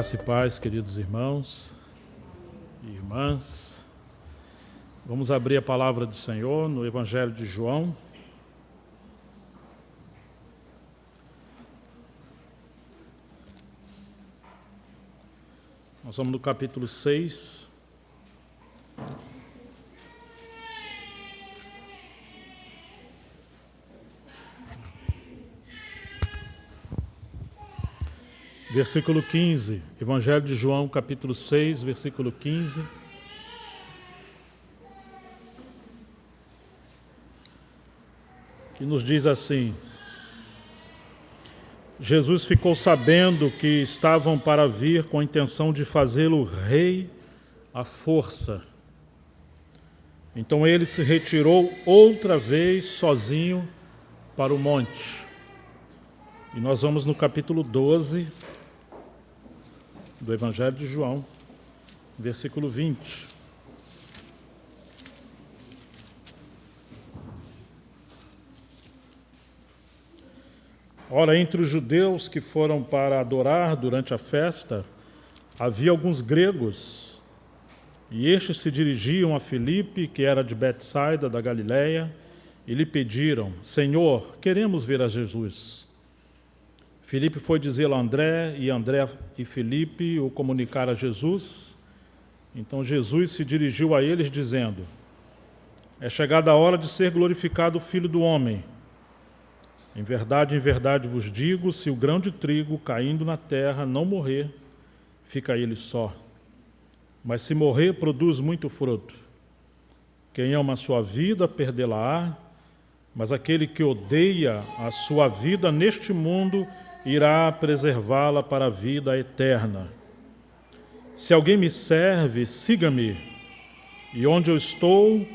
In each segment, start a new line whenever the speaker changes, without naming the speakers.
Graça e paz, queridos irmãos e irmãs. Vamos abrir a palavra do Senhor no Evangelho de João. Nós vamos no capítulo 6. Versículo 15, Evangelho de João, capítulo 6, versículo 15. Que nos diz assim: Jesus ficou sabendo que estavam para vir com a intenção de fazê-lo rei à força. Então ele se retirou outra vez sozinho para o monte. E nós vamos no capítulo 12 do Evangelho de João, versículo 20. Ora, entre os judeus que foram para adorar durante a festa, havia alguns gregos, e estes se dirigiam a Filipe, que era de Betsaida, da Galileia, e lhe pediram: Senhor, queremos ver a Jesus. Filipe foi dizê-lo a André e Filipe o comunicaram a Jesus. Então Jesus se dirigiu a eles dizendo: É chegada a hora de ser glorificado o Filho do Homem. Em verdade vos digo, se o grão de trigo caindo na terra não morrer, fica ele só. Mas se morrer, produz muito fruto. Quem ama a sua vida, perdê-la-á, mas aquele que odeia a sua vida neste mundo, irá preservá-la para a vida eterna. Se alguém me serve, siga-me, e onde eu estou,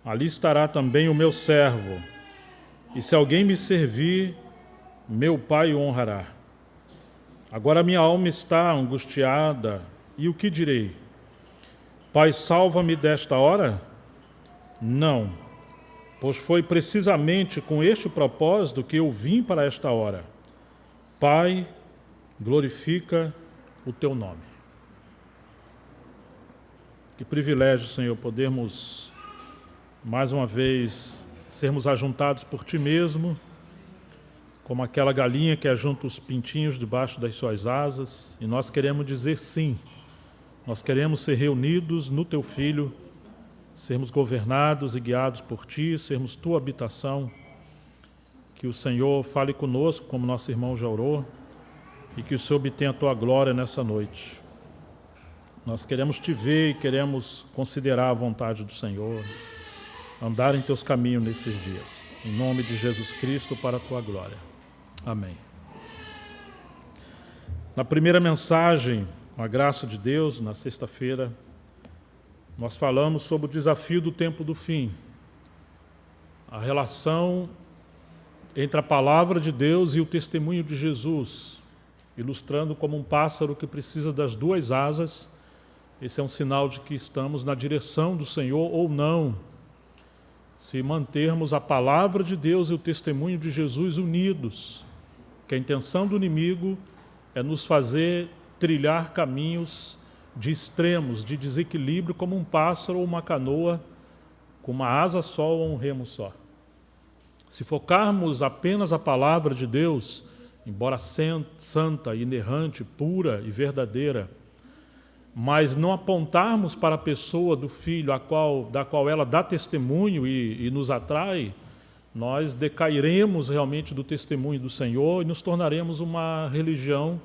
ali estará também o meu servo. E se alguém me servir, meu Pai o honrará. Agora minha alma está angustiada, e o que direi? Pai, salva-me desta hora? Não, pois foi precisamente com este propósito que eu vim para esta hora. Pai, glorifica o teu nome. Que privilégio, Senhor, podermos mais uma vez sermos ajuntados por Ti mesmo, como aquela galinha que ajunta os pintinhos debaixo das suas asas, e nós queremos dizer sim. Nós queremos ser reunidos no Teu Filho, sermos governados e guiados por Ti, sermos Tua habitação. Que o Senhor fale conosco, como nosso irmão já orou, e que o Senhor obtenha a Tua glória nessa noite. Nós queremos Te ver e queremos considerar a vontade do Senhor, andar em Teus caminhos nesses dias. Em nome de Jesus Cristo, para a Tua glória. Amém. Na primeira mensagem, com a graça de Deus, na sexta-feira, nós falamos sobre o desafio do tempo do fim. A relação entre a palavra de Deus e o testemunho de Jesus, ilustrando como um pássaro que precisa das duas asas. Esse é um sinal de que estamos na direção do Senhor ou não. Se mantermos a palavra de Deus e o testemunho de Jesus unidos, que a intenção do inimigo é nos fazer trilhar caminhos de extremos, de desequilíbrio, como um pássaro ou uma canoa, com uma asa só ou um remo só. Se focarmos apenas a palavra de Deus, embora santa, inerrante, pura e verdadeira, mas não apontarmos para a pessoa do Filho, da qual ela dá testemunho e nos atrai, nós decairemos realmente do testemunho do Senhor e nos tornaremos uma religião,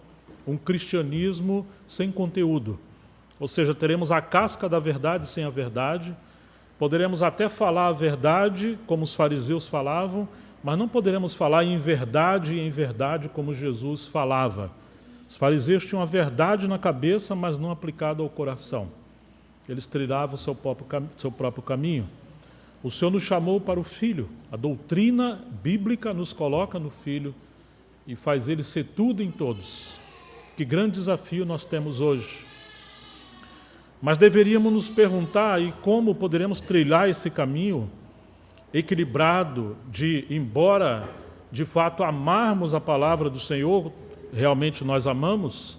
um cristianismo sem conteúdo. Ou seja, teremos a casca da verdade sem a verdade. Poderemos até falar a verdade, como os fariseus falavam, mas não poderemos falar em verdade como Jesus falava. Os fariseus tinham a verdade na cabeça, mas não aplicada ao coração. Eles trilhavam seu próprio caminho. O Senhor nos chamou para o Filho. A doutrina bíblica nos coloca no Filho e faz ele ser tudo em todos. Que grande desafio nós temos hoje. Mas deveríamos nos perguntar, e como poderemos trilhar esse caminho equilibrado de, embora de fato amarmos a palavra do Senhor, realmente nós amamos,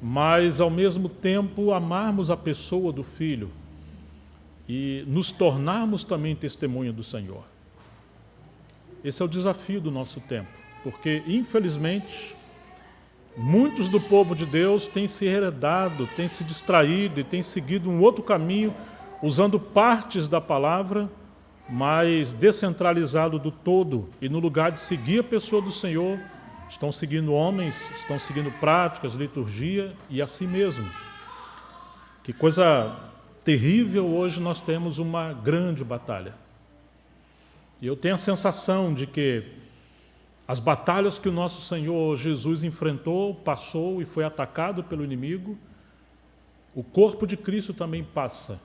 mas ao mesmo tempo amarmos a pessoa do Filho e nos tornarmos também testemunha do Senhor. Esse é o desafio do nosso tempo, porque infelizmente muitos do povo de Deus têm se heredado, têm se distraído e têm seguido um outro caminho, usando partes da palavra, mas descentralizado do todo, e no lugar de seguir a pessoa do Senhor, estão seguindo homens, estão seguindo práticas, liturgia e assim mesmo. Que coisa terrível, hoje nós temos uma grande batalha. E eu tenho a sensação de que as batalhas que o nosso Senhor Jesus enfrentou, passou e foi atacado pelo inimigo, o corpo de Cristo também passa.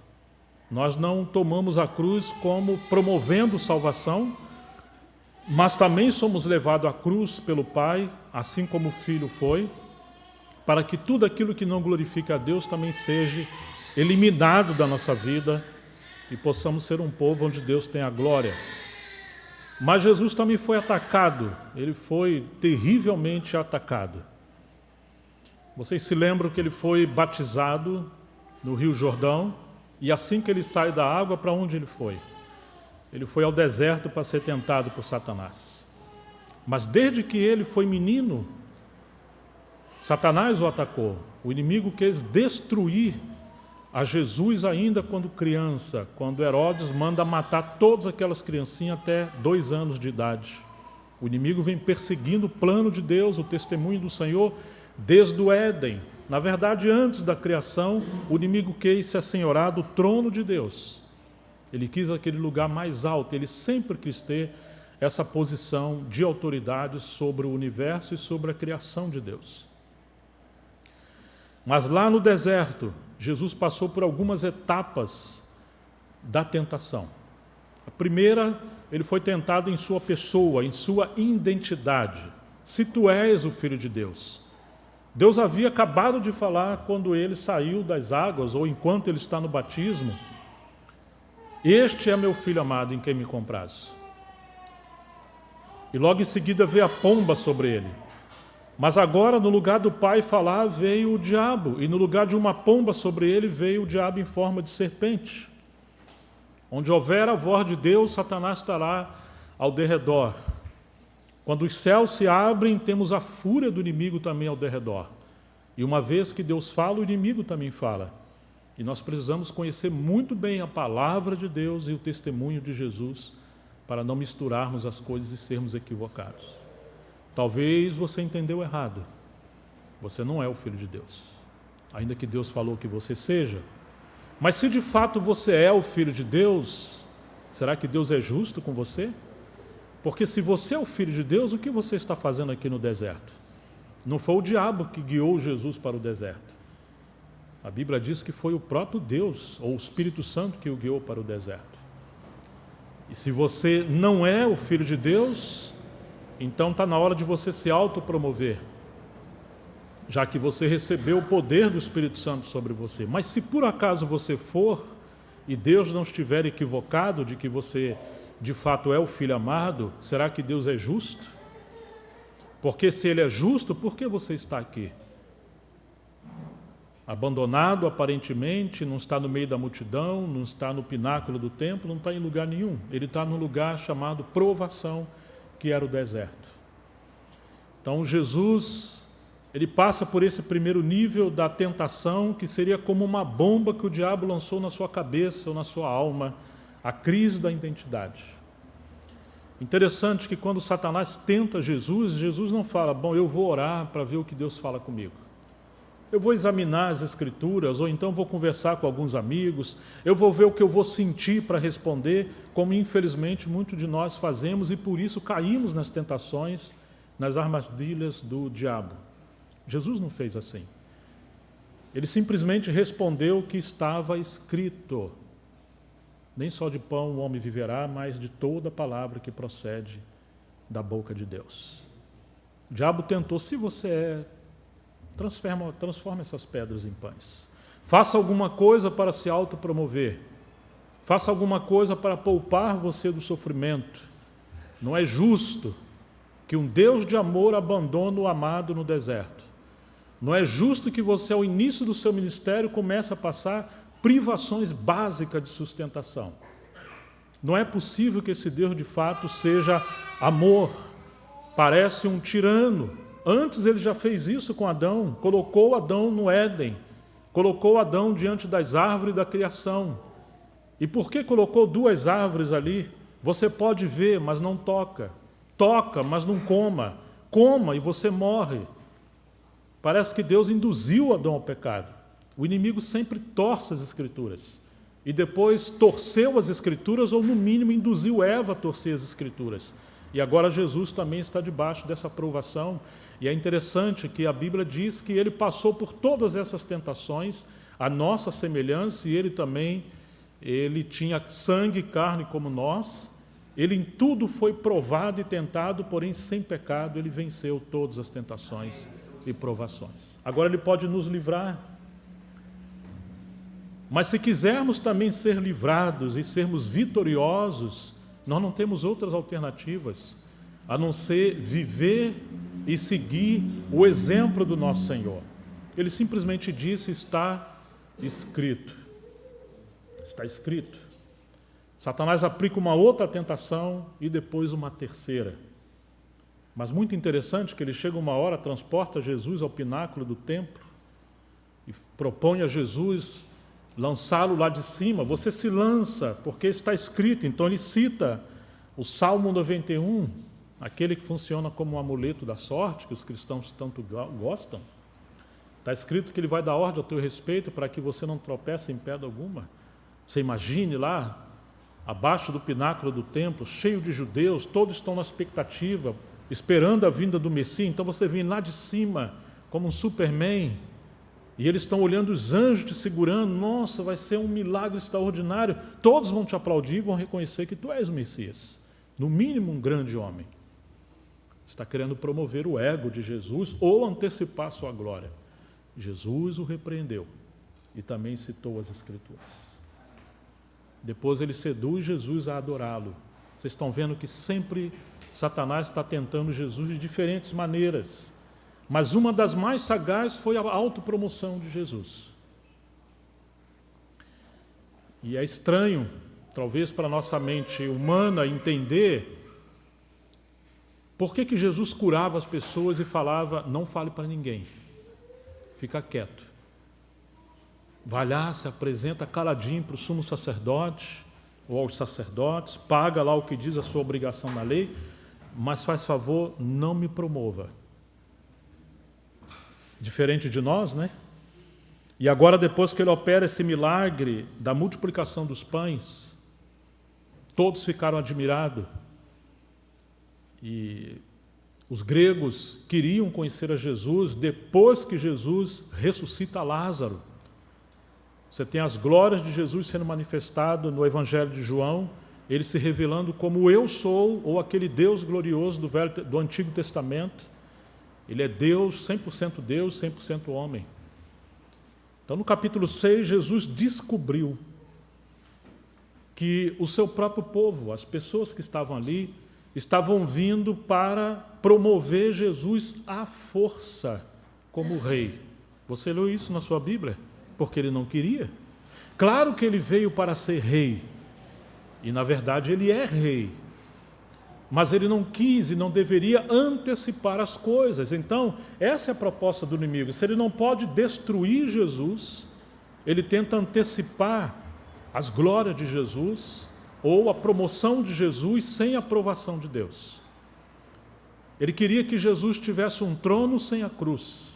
Nós não tomamos a cruz como promovendo salvação, mas também somos levados à cruz pelo Pai, assim como o Filho foi, para que tudo aquilo que não glorifica a Deus também seja eliminado da nossa vida e possamos ser um povo onde Deus tem a glória. Mas Jesus também foi atacado, ele foi terrivelmente atacado. Vocês se lembram que ele foi batizado no Rio Jordão, e assim que ele sai da água, para onde ele foi? Ele foi ao deserto para ser tentado por Satanás. Mas desde que ele foi menino, Satanás o atacou. O inimigo quis destruir a Jesus ainda quando criança, quando Herodes manda matar todas aquelas criancinhas até 2 anos de idade. O inimigo vem perseguindo o plano de Deus, o testemunho do Senhor, desde o Éden. Na verdade, antes da criação, o inimigo quis se assenhorar do trono de Deus. Ele quis aquele lugar mais alto, ele sempre quis ter essa posição de autoridade sobre o universo e sobre a criação de Deus. Mas lá no deserto, Jesus passou por algumas etapas da tentação. A primeira, ele foi tentado em sua pessoa, em sua identidade. Se tu és o Filho de Deus. Deus havia acabado de falar quando ele saiu das águas, ou enquanto ele está no batismo: este é meu Filho amado em quem me comprazo. E logo em seguida veio a pomba sobre ele. Mas agora, no lugar do Pai falar, veio o diabo, e no lugar de uma pomba sobre ele, veio o diabo em forma de serpente. Onde houver a voz de Deus, Satanás estará ao derredor. Quando os céus se abrem, temos a fúria do inimigo também ao derredor. E uma vez que Deus fala, o inimigo também fala. E nós precisamos conhecer muito bem a palavra de Deus e o testemunho de Jesus, para não misturarmos as coisas e sermos equivocados. Talvez você entendeu errado. Você não é o Filho de Deus, ainda que Deus falou que você seja. Mas se de fato você é o Filho de Deus, será que Deus é justo com você? Porque se você é o Filho de Deus, o que você está fazendo aqui no deserto? Não foi o diabo que guiou Jesus para o deserto. A Bíblia diz que foi o próprio Deus, ou o Espírito Santo, que o guiou para o deserto. E se você não é o Filho de Deus, então está na hora de você se autopromover, já que você recebeu o poder do Espírito Santo sobre você. Mas se por acaso você for, e Deus não estiver equivocado de que você de fato é o Filho amado, será que Deus é justo? Porque se Ele é justo, por que você está aqui? Abandonado aparentemente, não está no meio da multidão, não está no pináculo do templo, não está em lugar nenhum. Ele está num lugar chamado provação, que era o deserto. Então Jesus, ele passa por esse primeiro nível da tentação, que seria como uma bomba que o diabo lançou na sua cabeça ou na sua alma, a crise da identidade. Interessante que quando Satanás tenta Jesus, Jesus não fala: bom, eu vou orar para ver o que Deus fala comigo. Eu vou examinar as Escrituras, ou então vou conversar com alguns amigos, eu vou ver o que eu vou sentir para responder, como infelizmente muitos de nós fazemos, e por isso caímos nas tentações, nas armadilhas do diabo. Jesus não fez assim. Ele simplesmente respondeu o que estava escrito. Nem só de pão o homem viverá, mas de toda palavra que procede da boca de Deus. O diabo tentou: se você é, transforma essas pedras em pães. Faça alguma coisa para se autopromover. Faça alguma coisa para poupar você do sofrimento. Não é justo que um Deus de amor abandone o amado no deserto. Não é justo que você, ao início do seu ministério, comece a passar privações básicas de sustentação. Não é possível que esse Deus, de fato, seja amor. Parece um tirano. Antes ele já fez isso com Adão, colocou Adão no Éden, colocou Adão diante das árvores da criação. E por que colocou 2 árvores ali? Você pode ver, mas não toca. Toca, mas não coma. Coma e você morre. Parece que Deus induziu Adão ao pecado. O inimigo sempre torce as Escrituras. E depois torceu as Escrituras, ou no mínimo induziu Eva a torcer as Escrituras. E agora Jesus também está debaixo dessa provação. E é interessante que a Bíblia diz que ele passou por todas essas tentações, a nossa semelhança, e ele tinha sangue e carne como nós. Ele em tudo foi provado e tentado, porém sem pecado, ele venceu todas as tentações e provações. Agora ele pode nos livrar. Mas se quisermos também ser livrados e sermos vitoriosos, nós não temos outras alternativas a não ser viver e seguir o exemplo do nosso Senhor. Ele simplesmente disse: está escrito. Está escrito. Satanás aplica uma outra tentação e depois uma terceira. Mas muito interessante que ele chega uma hora, transporta Jesus ao pináculo do templo e propõe a Jesus lançá-lo lá de cima. Você se lança, porque está escrito. Então ele cita o Salmo 91, aquele que funciona como um amuleto da sorte, que os cristãos tanto gostam. Está escrito que ele vai dar ordem ao teu respeito para que você não tropece em pedra alguma. Você imagine lá, abaixo do pináculo do templo, cheio de judeus, todos estão na expectativa, esperando a vinda do Messias. Então você vem lá de cima, como um Superman, e eles estão olhando os anjos te segurando. Nossa, vai ser um milagre extraordinário. Todos vão te aplaudir e vão reconhecer que tu és o Messias. No mínimo, um grande homem. Está querendo promover o ego de Jesus ou antecipar sua glória. Jesus o repreendeu e também citou as Escrituras. Depois ele seduz Jesus a adorá-lo. Vocês estão vendo que sempre Satanás está tentando Jesus de diferentes maneiras. Mas uma das mais sagazes foi a autopromoção de Jesus. E é estranho, talvez para a nossa mente humana, entender por que Jesus curava as pessoas e falava: não fale para ninguém, fica quieto. Vai lá, se apresenta caladinho para o sumo sacerdote ou aos sacerdotes, paga lá o que diz a sua obrigação na lei, mas faz favor, não me promova. Diferente de nós, né? E agora, depois que ele opera esse milagre da multiplicação dos pães, todos ficaram admirados. E os gregos queriam conhecer a Jesus depois que Jesus ressuscita Lázaro. Você tem as glórias de Jesus sendo manifestado no Evangelho de João, ele se revelando como eu sou, ou aquele Deus glorioso do Antigo Testamento. Ele é Deus, 100% homem. Então, no capítulo 6, Jesus descobriu que o seu próprio povo, as pessoas que estavam ali, estavam vindo para promover Jesus à força como rei. Você leu isso na sua Bíblia? Porque ele não queria. Claro que ele veio para ser rei. E, na verdade, ele é rei. Mas ele não quis e não deveria antecipar as coisas. Então, essa é a proposta do inimigo. Se ele não pode destruir Jesus, ele tenta antecipar as glórias de Jesus ou a promoção de Jesus sem a aprovação de Deus. Ele queria que Jesus tivesse um trono sem a cruz.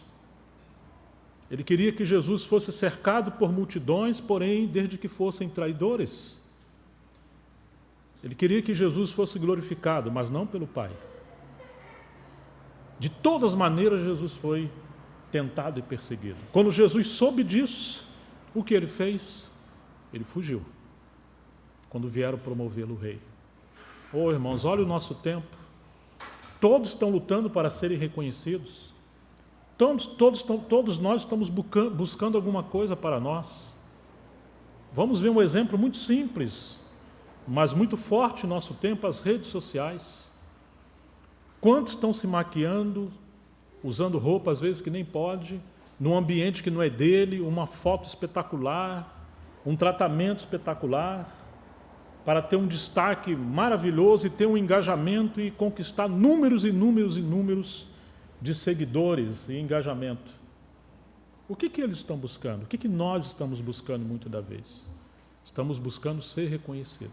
Ele queria que Jesus fosse cercado por multidões, porém, desde que fossem traidores. Ele queria que Jesus fosse glorificado, mas não pelo Pai. De todas as maneiras, Jesus foi tentado e perseguido. Quando Jesus soube disso, o que ele fez? Ele fugiu. Quando vieram promovê-lo rei. Oh, irmãos, olha o nosso tempo. Todos estão lutando para serem reconhecidos. Todos nós estamos buscando alguma coisa para nós. Vamos ver um exemplo muito simples, mas muito forte no nosso tempo, as redes sociais. Quantos estão se maquiando, usando roupa às vezes que nem pode, num ambiente que não é dele, uma foto espetacular, um tratamento espetacular, para ter um destaque maravilhoso e ter um engajamento e conquistar números e números e números de seguidores e engajamento. O que eles estão buscando? O que nós estamos buscando muitas das vezes? Estamos buscando ser reconhecido,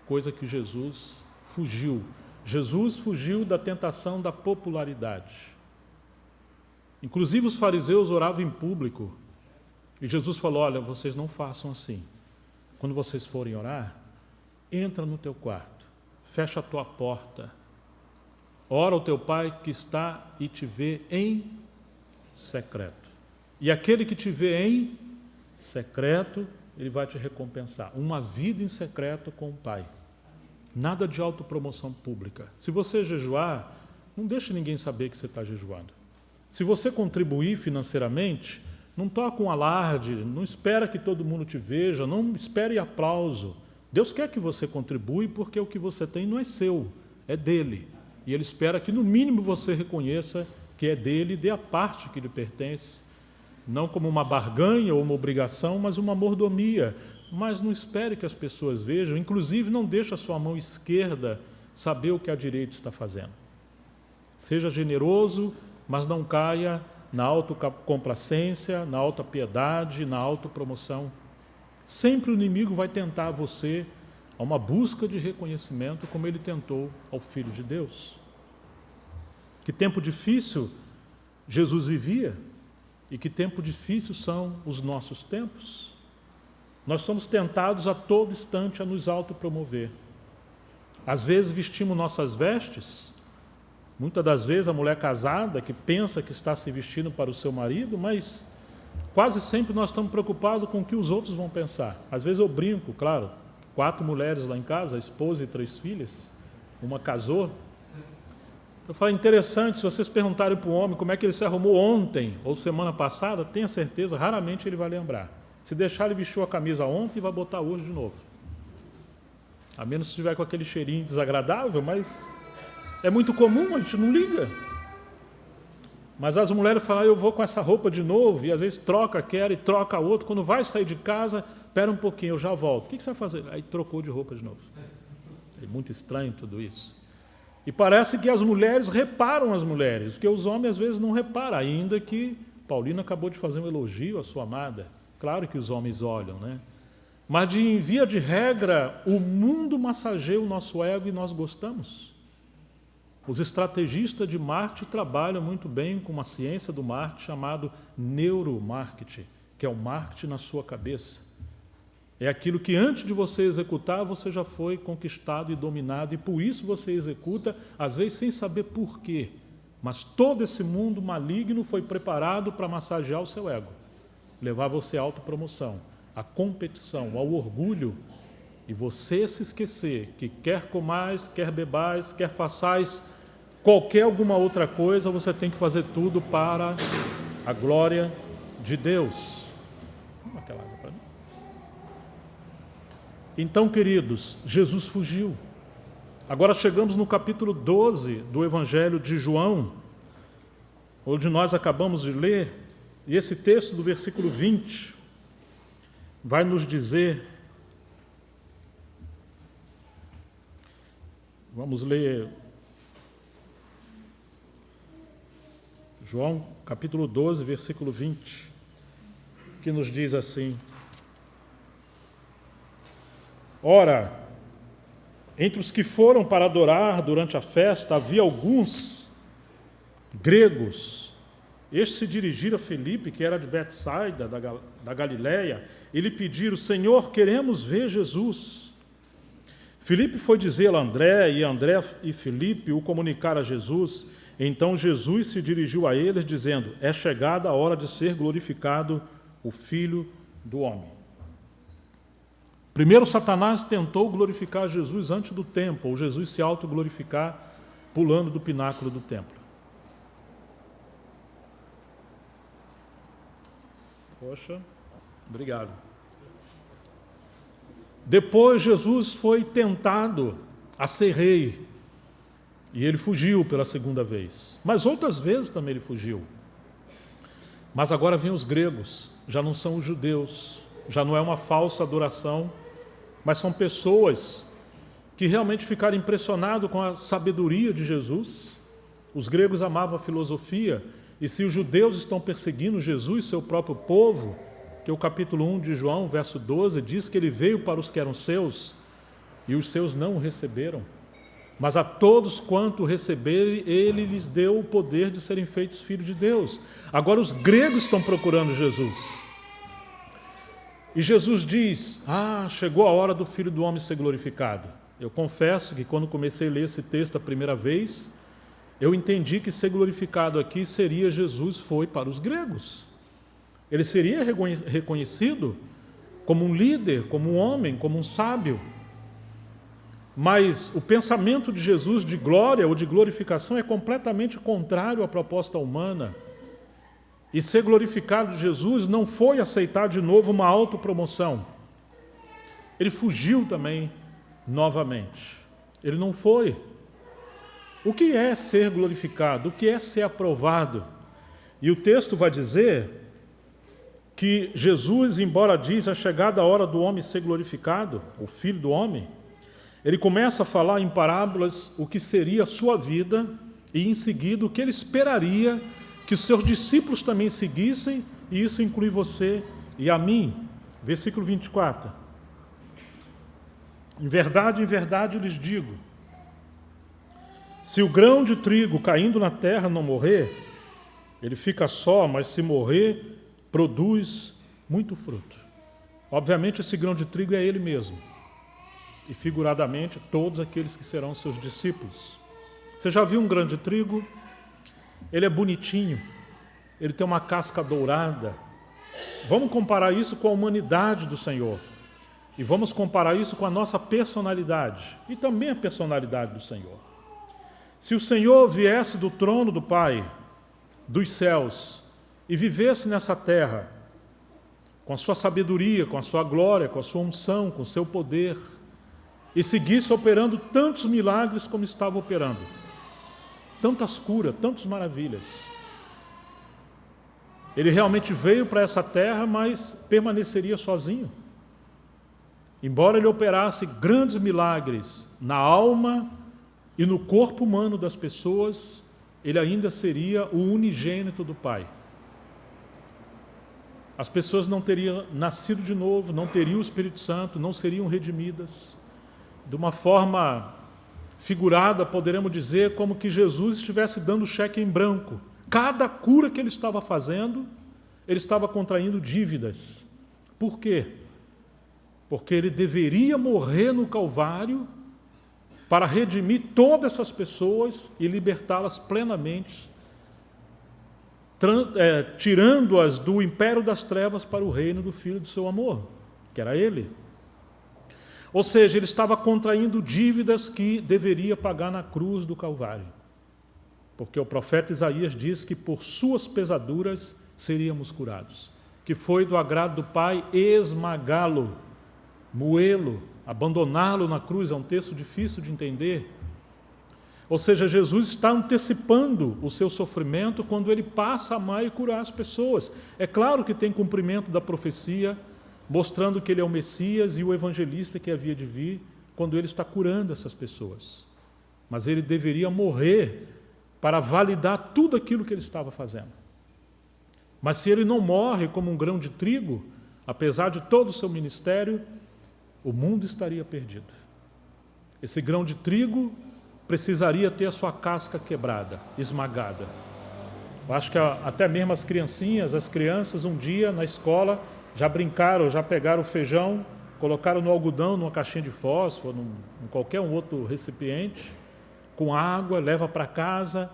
coisa que Jesus fugiu. Jesus fugiu da tentação da popularidade. Inclusive os fariseus oravam em público. E Jesus falou, olha, vocês não façam assim. Quando vocês forem orar, entra no teu quarto, fecha a tua porta, ora ao teu Pai que está e te vê em secreto. E aquele que te vê em secreto, ele vai te recompensar. Uma vida em secreto com o Pai. Nada de autopromoção pública. Se você jejuar, não deixe ninguém saber que você está jejuando. Se você contribuir financeiramente, não toca um alarde, não espera que todo mundo te veja, não espere aplauso. Deus quer que você contribui porque o que você tem não é seu, é dele. E Ele espera que no mínimo você reconheça que é dele e dê a parte que lhe pertence. Não como uma barganha ou uma obrigação, mas uma mordomia. Mas não espere que as pessoas vejam, inclusive não deixe a sua mão esquerda saber o que a direita está fazendo. Seja generoso, mas não caia na autocomplacência, na autopiedade, na autopromoção. Sempre o inimigo vai tentar você a uma busca de reconhecimento, como ele tentou ao Filho de Deus. Que tempo difícil Jesus vivia e que tempo difícil são os nossos tempos. Nós somos tentados a todo instante a nos autopromover. Às vezes vestimos nossas vestes, muitas das vezes a mulher casada que pensa que está se vestindo para o seu marido, mas quase sempre nós estamos preocupados com o que os outros vão pensar. Às vezes eu brinco, claro, 4 mulheres lá em casa, a esposa e 3 filhas, uma casou. Eu falo, interessante, se vocês perguntarem para o homem como é que ele se arrumou ontem ou semana passada, tenha certeza, raramente ele vai lembrar. Se deixar, ele vestiu a camisa ontem e vai botar hoje de novo. A menos se estiver com aquele cheirinho desagradável, mas é muito comum, a gente não liga. Mas as mulheres falam, eu vou com essa roupa de novo, e às vezes troca aquela e troca a outra. Quando vai sair de casa, espera um pouquinho, eu já volto. O que você vai fazer? Aí trocou de roupa de novo. É muito estranho tudo isso. E parece que as mulheres reparam as mulheres, porque os homens às vezes não reparam, ainda que Paulina acabou de fazer um elogio à sua amada. Claro que os homens olham, né? Mas em via de regra, o mundo massageia o nosso ego e nós gostamos. Os estrategistas de marketing trabalham muito bem com uma ciência do marketing chamado neuromarketing, que é o marketing na sua cabeça. É aquilo que antes de você executar, você já foi conquistado e dominado, e por isso você executa, às vezes sem saber por quê. Mas todo esse mundo maligno foi preparado para massagear o seu ego, levar você à autopromoção, à competição, ao orgulho, e você se esquecer que quer comais, quer bebais, quer façais qualquer alguma outra coisa, você tem que fazer tudo para a glória de Deus. Aquela água para mim. Então, queridos, Jesus fugiu. Agora chegamos no capítulo 12 do Evangelho de João, onde nós acabamos de ler, e esse texto do versículo 20 vai nos dizer, vamos ler João capítulo 12, versículo 20, que nos diz assim: ora, entre os que foram para adorar durante a festa, havia alguns gregos. Estes se dirigiram a Filipe, que era de Betsaida, da Galiléia, e lhe pediram, Senhor, queremos ver Jesus. Filipe foi dizer a André, e André e Filipe o comunicaram a Jesus. Então Jesus se dirigiu a eles, dizendo, é chegada a hora de ser glorificado o Filho do Homem. Primeiro, Satanás tentou glorificar Jesus antes do templo, ou Jesus se autoglorificar pulando do pináculo do templo. Poxa, obrigado. Depois, Jesus foi tentado a ser rei, e ele fugiu pela segunda vez. Mas outras vezes também ele fugiu. Mas agora vêm os gregos, já não são os judeus, já não é uma falsa adoração, mas são pessoas que realmente ficaram impressionados com a sabedoria de Jesus. Os gregos amavam a filosofia, e se os judeus estão perseguindo Jesus, seu próprio povo, que o capítulo 1 de João, verso 12, diz que ele veio para os que eram seus, e os seus não o receberam. Mas a todos quanto receberem, ele lhes deu o poder de serem feitos filhos de Deus. Agora os gregos estão procurando Jesus. E Jesus diz, chegou a hora do Filho do Homem ser glorificado. Eu confesso que quando comecei a ler esse texto a primeira vez, eu entendi que ser glorificado aqui seria Jesus foi para os gregos. Ele seria reconhecido como um líder, como um homem, como um sábio. Mas o pensamento de Jesus de glória ou de glorificação é completamente contrário à proposta humana. E ser glorificado de Jesus não foi aceitar de novo uma autopromoção. Ele fugiu também novamente. Ele não foi. O que é ser glorificado? O que é ser aprovado? E o texto vai dizer que Jesus, embora diz a chegada a hora do homem ser glorificado, o Filho do Homem, ele começa a falar em parábolas o que seria a sua vida e em seguida o que ele esperaria que os seus discípulos também seguissem, e isso inclui você e a mim. Versículo 24. Em verdade eu lhes digo, se o grão de trigo caindo na terra não morrer, ele fica só, mas se morrer, produz muito fruto. Obviamente esse grão de trigo é ele mesmo. E figuradamente todos aqueles que serão seus discípulos. Você já viu um grão de trigo? Ele é bonitinho, ele tem uma casca dourada. Vamos comparar isso com a humanidade do Senhor. E vamos comparar isso com a nossa personalidade e também a personalidade do Senhor. Se o Senhor viesse do trono do Pai, dos céus, e vivesse nessa terra, com a sua sabedoria, com a sua glória, com a sua unção, com o seu poder, e seguisse operando tantos milagres como estava operando, tantas curas, tantas maravilhas. Ele realmente veio para essa terra, mas permaneceria sozinho. Embora ele operasse grandes milagres na alma e no corpo humano das pessoas, ele ainda seria o unigênito do Pai. As pessoas não teriam nascido de novo, não teriam o Espírito Santo, não seriam redimidas. De uma forma figurada, poderemos dizer como que Jesus estivesse dando cheque em branco. Cada cura que ele estava fazendo, ele estava contraindo dívidas. Por quê? Porque ele deveria morrer no Calvário para redimir todas essas pessoas e libertá-las plenamente, tirando-as do império das trevas para o reino do Filho do seu amor, que era ele. Ou seja, ele estava contraindo dívidas que deveria pagar na cruz do Calvário. Porque o profeta Isaías diz que por suas pesaduras seríamos curados. Que foi do agrado do Pai esmagá-lo, moê-lo, abandoná-lo na cruz. É um texto difícil de entender. Ou seja, Jesus está antecipando o seu sofrimento quando ele passa a amar e curar as pessoas. É claro que tem cumprimento da profecia, mostrando que ele é o Messias e o evangelista que havia de vir, quando ele está curando essas pessoas. Mas ele deveria morrer para validar tudo aquilo que ele estava fazendo. Mas se ele não morre como um grão de trigo, apesar de todo o seu ministério, o mundo estaria perdido. Esse grão de trigo precisaria ter a sua casca quebrada, esmagada. Eu acho que até mesmo as crianças um dia na escola já brincaram, já pegaram o feijão, colocaram no algodão, numa caixinha de fósforo, em qualquer outro recipiente, com água, leva para casa,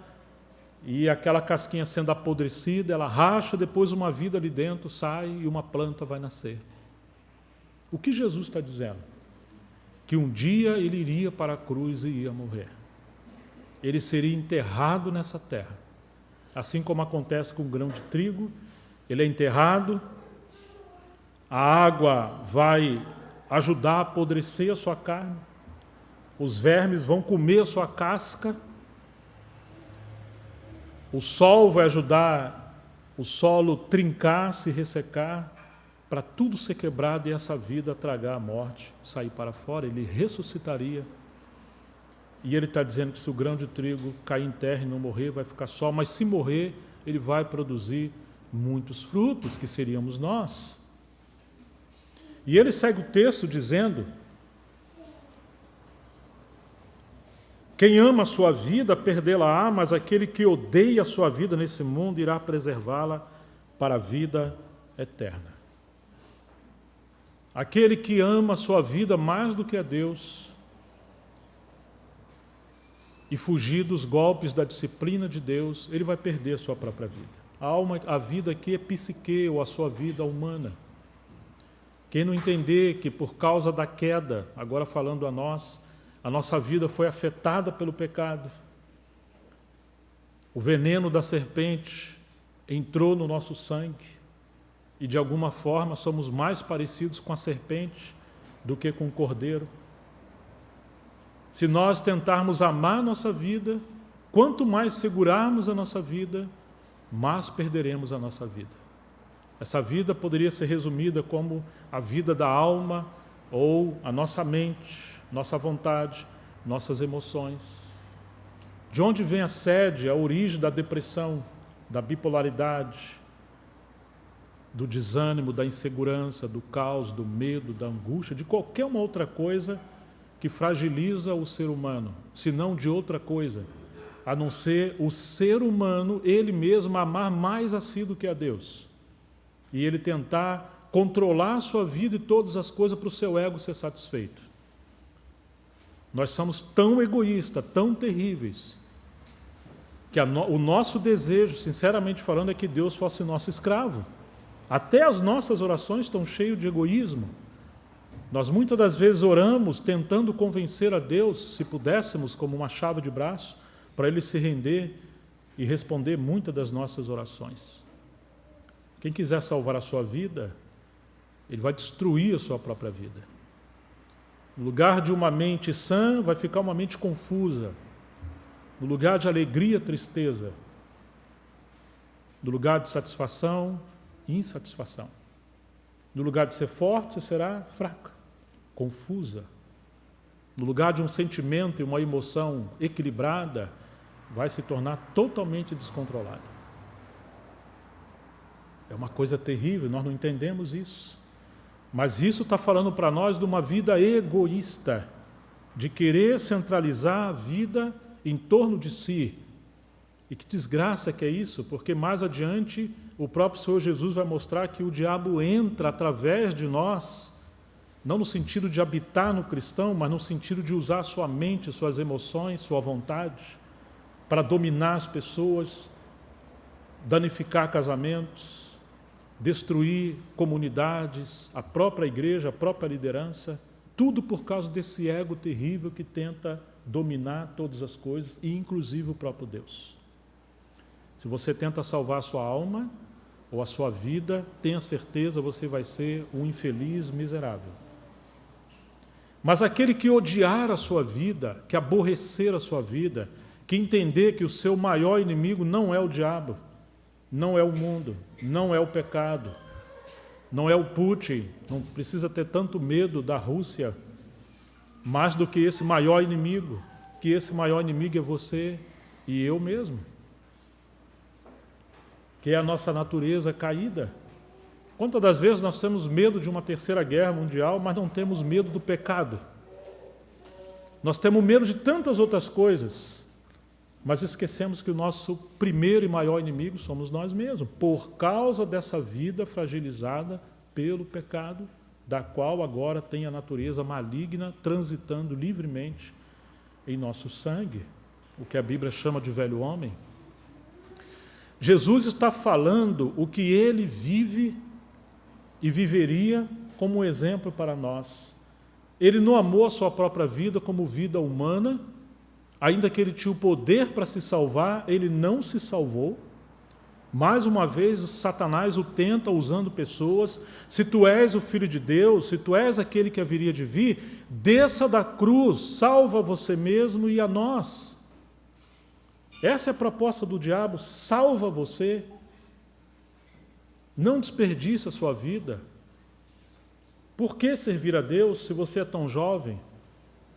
e aquela casquinha sendo apodrecida, ela racha, depois uma vida ali dentro sai e uma planta vai nascer. O que Jesus está dizendo? Que um dia ele iria para a cruz e ia morrer. Ele seria enterrado nessa terra. Assim como acontece com o grão de trigo, ele é enterrado, a água vai ajudar a apodrecer a sua carne, os vermes vão comer a sua casca, o sol vai ajudar o solo trincar, se ressecar, para tudo ser quebrado e essa vida tragar a morte, sair para fora, ele ressuscitaria. E ele está dizendo que se o grão de trigo cair em terra e não morrer, vai ficar só, mas se morrer, ele vai produzir muitos frutos, que seríamos nós. E ele segue o texto dizendo: quem ama a sua vida, perdê-la-á, mas aquele que odeia a sua vida nesse mundo, irá preservá-la para a vida eterna. Aquele que ama a sua vida mais do que a Deus e fugir dos golpes da disciplina de Deus, ele vai perder a sua própria vida. A vida aqui é psique, ou a sua vida humana. Quem não entender que por causa da queda, agora falando a nossa vida foi afetada pelo pecado. O veneno da serpente entrou no nosso sangue e de alguma forma somos mais parecidos com a serpente do que com o cordeiro. Se nós tentarmos amar a nossa vida, quanto mais segurarmos a nossa vida, mais perderemos a nossa vida. Essa vida poderia ser resumida como a vida da alma ou a nossa mente, nossa vontade, nossas emoções. De onde vem a sede, a origem da depressão, da bipolaridade, do desânimo, da insegurança, do caos, do medo, da angústia, de qualquer uma outra coisa que fragiliza o ser humano, se não de outra coisa, a não ser o ser humano, ele mesmo, amar mais a si do que a Deus. E ele tentar controlar a sua vida e todas as coisas para o seu ego ser satisfeito. Nós somos tão egoístas, tão terríveis, que o nosso desejo, sinceramente falando, é que Deus fosse nosso escravo. Até as nossas orações estão cheias de egoísmo. Nós muitas das vezes oramos tentando convencer a Deus, se pudéssemos, como uma chave de braço, para Ele se render e responder muitas das nossas orações. Quem quiser salvar a sua vida, ele vai destruir a sua própria vida. No lugar de uma mente sã, vai ficar uma mente confusa. No lugar de alegria, tristeza. No lugar de satisfação, insatisfação. No lugar de ser forte, você será fraca, confusa. No lugar de um sentimento e uma emoção equilibrada, vai se tornar totalmente descontrolada. É uma coisa terrível, nós não entendemos isso. Mas isso está falando para nós de uma vida egoísta, de querer centralizar a vida em torno de si. E que desgraça que é isso, porque mais adiante o próprio Senhor Jesus vai mostrar que o diabo entra através de nós, não no sentido de habitar no cristão, mas no sentido de usar sua mente, suas emoções, sua vontade, para dominar as pessoas, danificar casamentos, destruir comunidades, a própria igreja, a própria liderança, tudo por causa desse ego terrível que tenta dominar todas as coisas, e inclusive o próprio Deus. Se você tenta salvar a sua alma ou a sua vida, tenha certeza, você vai ser um infeliz miserável. Mas aquele que odiar a sua vida, que aborrecer a sua vida, que entender que o seu maior inimigo não é o diabo, não é o mundo, não é o pecado, não é o Putin, não precisa ter tanto medo da Rússia, mais do que esse maior inimigo, que esse maior inimigo é você e eu mesmo, que é a nossa natureza caída. Quantas das vezes nós temos medo de uma terceira guerra mundial, mas não temos medo do pecado? Nós temos medo de tantas outras coisas, mas esquecemos que o nosso primeiro e maior inimigo somos nós mesmos, por causa dessa vida fragilizada pelo pecado, da qual agora tem a natureza maligna transitando livremente em nosso sangue, o que a Bíblia chama de velho homem. Jesus está falando o que ele vive e viveria como um exemplo para nós. Ele não amou a sua própria vida como vida humana, ainda que ele tinha o poder para se salvar, ele não se salvou. Mais uma vez, Satanás o tenta usando pessoas. Se tu és o Filho de Deus, se tu és aquele que haveria de vir, desça da cruz, salva você mesmo e a nós. Essa é a proposta do diabo, salva você. Não desperdice a sua vida. Por que servir a Deus se você é tão jovem?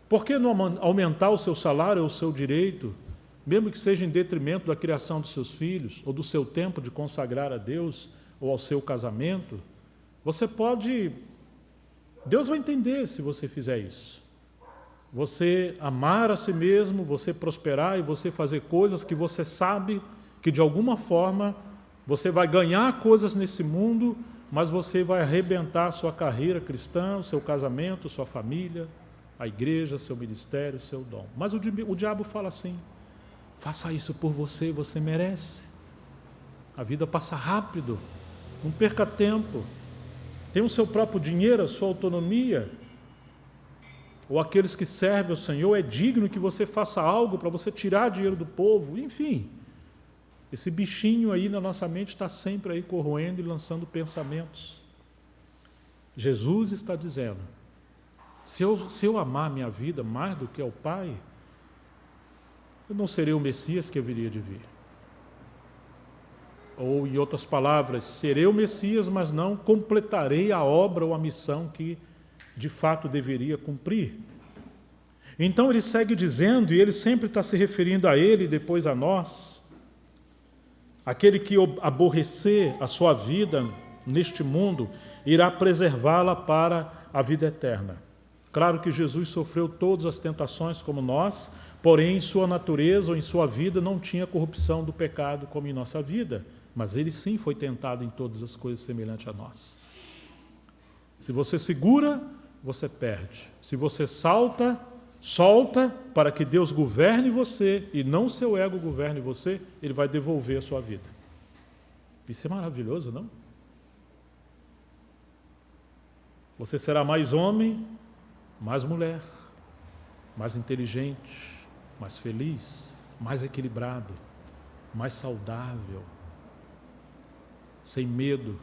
Por que não aumentar o seu salário ou o seu direito, mesmo que seja em detrimento da criação dos seus filhos, ou do seu tempo de consagrar a Deus, ou ao seu casamento? Você pode... Deus vai entender se você fizer isso. Você amar a si mesmo, você prosperar e você fazer coisas que você sabe que de alguma forma você vai ganhar coisas nesse mundo, mas você vai arrebentar a sua carreira cristã, o seu casamento, sua família, a igreja, seu ministério, seu dom. Mas o diabo fala assim: faça isso por você, você merece. A vida passa rápido, não perca tempo. Tem o seu próprio dinheiro, a sua autonomia. Ou aqueles que servem ao Senhor, é digno que você faça algo para você tirar dinheiro do povo. Enfim, esse bichinho aí na nossa mente está sempre aí corroendo e lançando pensamentos. Jesus está dizendo: se eu amar minha vida mais do que ao Pai, eu não serei o Messias que haveria de vir. Ou, em outras palavras, serei o Messias, mas não completarei a obra ou a missão que de fato deveria cumprir. Então ele segue dizendo, e ele sempre está se referindo a ele e depois a nós: aquele que aborrecer a sua vida neste mundo, irá preservá-la para a vida eterna. Claro que Jesus sofreu todas as tentações como nós, porém em sua natureza ou em sua vida não tinha corrupção do pecado como em nossa vida, mas ele sim foi tentado em todas as coisas semelhante a nós. Se você segura, você perde. Se você solta para que Deus governe você e não seu ego governe você, ele vai devolver a sua vida. Isso é maravilhoso, não? Você será mais homem, mais mulher, mais inteligente, mais feliz, mais equilibrado, mais saudável, sem medo,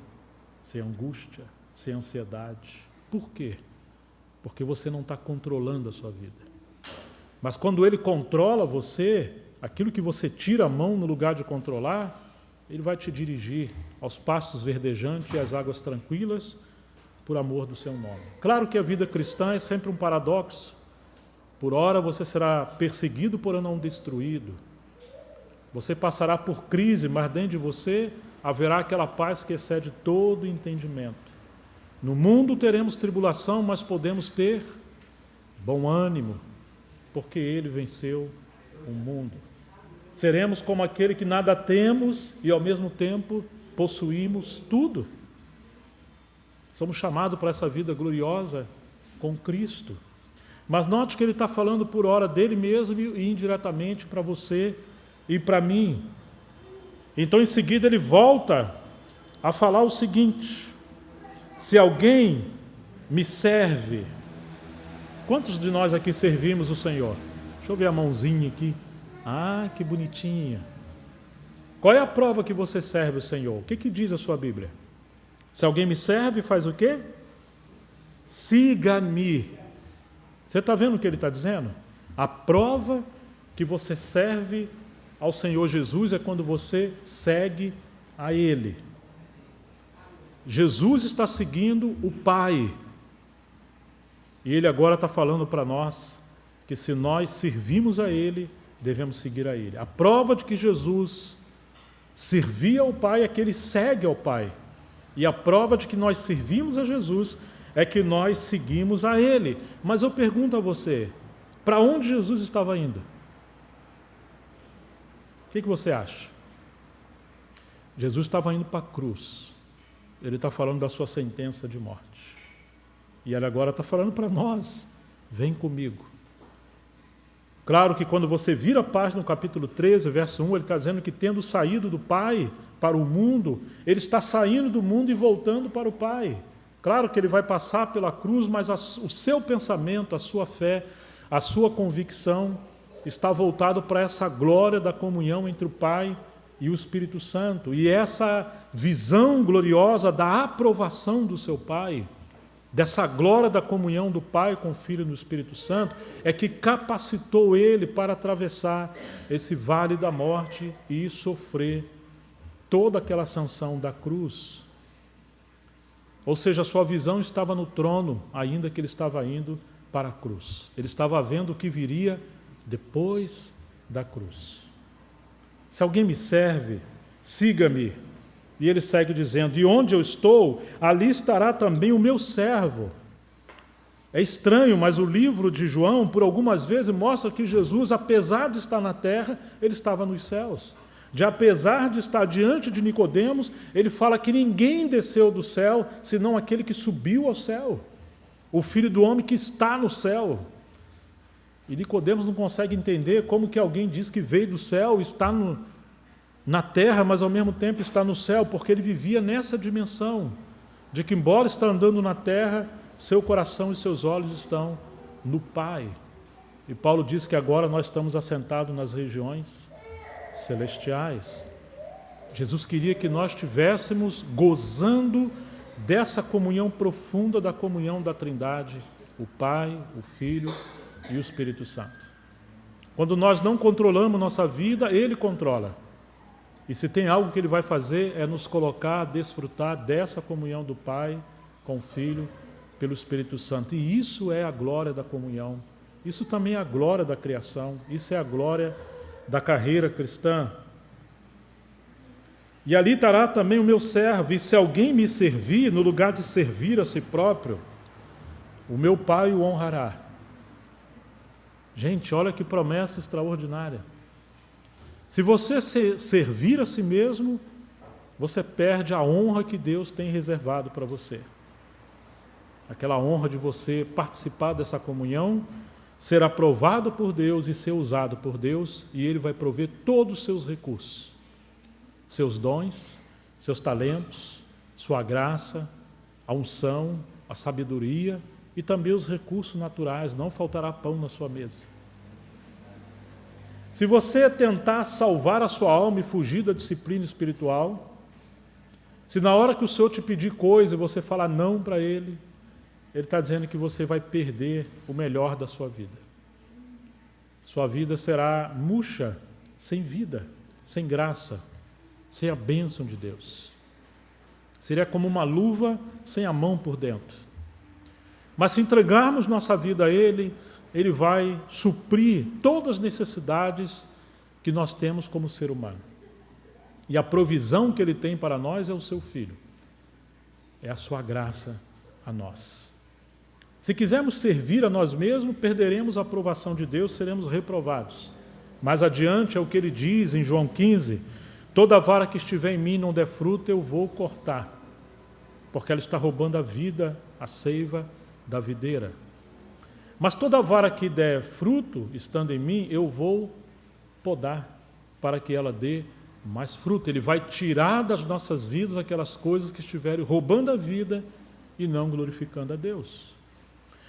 sem angústia, sem ansiedade. Por quê? Porque você não está controlando a sua vida. Mas quando ele controla você, aquilo que você tira a mão no lugar de controlar, ele vai te dirigir aos pastos verdejantes e às águas tranquilas, por amor do seu nome. Claro que a vida cristã é sempre um paradoxo. Por ora você será perseguido, porém não destruído. Você passará por crise, mas dentro de você haverá aquela paz que excede todo entendimento. No mundo teremos tribulação, mas podemos ter bom ânimo, porque ele venceu o mundo. Seremos como aquele que nada temos e ao mesmo tempo possuímos tudo. Somos chamados para essa vida gloriosa com Cristo. Mas note que ele está falando por hora dele mesmo e indiretamente para você e para mim. Então em seguida ele volta a falar o seguinte: se alguém me serve... Quantos de nós aqui servimos o Senhor? Deixa eu ver a mãozinha aqui. Ah, que bonitinha. Qual é a prova que você serve o Senhor? O que diz a sua Bíblia? Se alguém me serve, faz o quê? Siga-me. Você está vendo o que ele está dizendo? A prova que você serve ao Senhor Jesus é quando você segue a Ele. Jesus está seguindo o Pai. E Ele agora está falando para nós que se nós servimos a Ele, devemos seguir a Ele. A prova de que Jesus servia ao Pai é que Ele segue ao Pai. E a prova de que nós servimos a Jesus é que nós seguimos a Ele. Mas eu pergunto a você, para onde Jesus estava indo? O que você acha? Jesus estava indo para a cruz. Ele está falando da sua sentença de morte. E ele agora está falando para nós: vem comigo. Claro que quando você vira a página no capítulo 13, verso 1, ele está dizendo que tendo saído do Pai para o mundo, ele está saindo do mundo e voltando para o Pai. Claro que ele vai passar pela cruz, mas o seu pensamento, a sua fé, a sua convicção está voltado para essa glória da comunhão entre o Pai e o Espírito Santo. E essa visão gloriosa da aprovação do seu Pai, dessa glória da comunhão do Pai com o Filho e no Espírito Santo, é que capacitou ele para atravessar esse vale da morte e sofrer toda aquela sanção da cruz. Ou seja, a sua visão estava no trono, ainda que ele estava indo para a cruz. Ele estava vendo o que viria depois da cruz. Se alguém me serve, siga-me. E ele segue dizendo, e onde eu estou, ali estará também o meu servo. É estranho, mas o livro de João, por algumas vezes, mostra que Jesus, apesar de estar na terra, ele estava nos céus. Apesar de estar diante de Nicodemos, ele fala que ninguém desceu do céu, senão aquele que subiu ao céu. O Filho do Homem que está no céu. E Nicodemos não consegue entender como que alguém diz que veio do céu, está na terra, mas ao mesmo tempo está no céu, porque ele vivia nessa dimensão, de que embora está andando na terra, seu coração e seus olhos estão no Pai. E Paulo diz que agora nós estamos assentados nas regiões celestiais. Jesus queria que nós estivéssemos gozando dessa comunhão profunda, da comunhão da Trindade, o Pai, o Filho e o Espírito Santo. Quando nós não controlamos nossa vida, Ele controla. E se tem algo que Ele vai fazer, é nos colocar a desfrutar dessa comunhão do Pai com o Filho, pelo Espírito Santo. E isso é a glória da comunhão. Isso também é a glória da criação. Isso é a glória da carreira cristã. E ali estará também o meu servo, e se alguém me servir, no lugar de servir a si próprio, o meu Pai o honrará. Gente, olha que promessa extraordinária. Se você servir a si mesmo, você perde a honra que Deus tem reservado para você. Aquela honra de você participar dessa comunhão, ser aprovado por Deus e ser usado por Deus, e Ele vai prover todos os seus recursos, seus dons, seus talentos, sua graça, a unção, a sabedoria e também os recursos naturais. Não faltará pão na sua mesa. Se você tentar salvar a sua alma e fugir da disciplina espiritual, se na hora que o Senhor te pedir coisa você falar não para Ele, Ele está dizendo que você vai perder o melhor da sua vida. Sua vida será murcha, sem vida, sem graça, sem a bênção de Deus. Seria como uma luva sem a mão por dentro. Mas se entregarmos nossa vida a Ele, Ele vai suprir todas as necessidades que nós temos como ser humano. E a provisão que Ele tem para nós é o Seu Filho. É a Sua graça a nós. Se quisermos servir a nós mesmos, perderemos a aprovação de Deus, seremos reprovados. Mais adiante é o que Ele diz em João 15, toda vara que estiver em mim e não der fruto, eu vou cortar, porque ela está roubando a vida, a seiva da videira. Mas toda vara que der fruto, estando em mim, eu vou podar, para que ela dê mais fruto. Ele vai tirar das nossas vidas aquelas coisas que estiverem roubando a vida e não glorificando a Deus.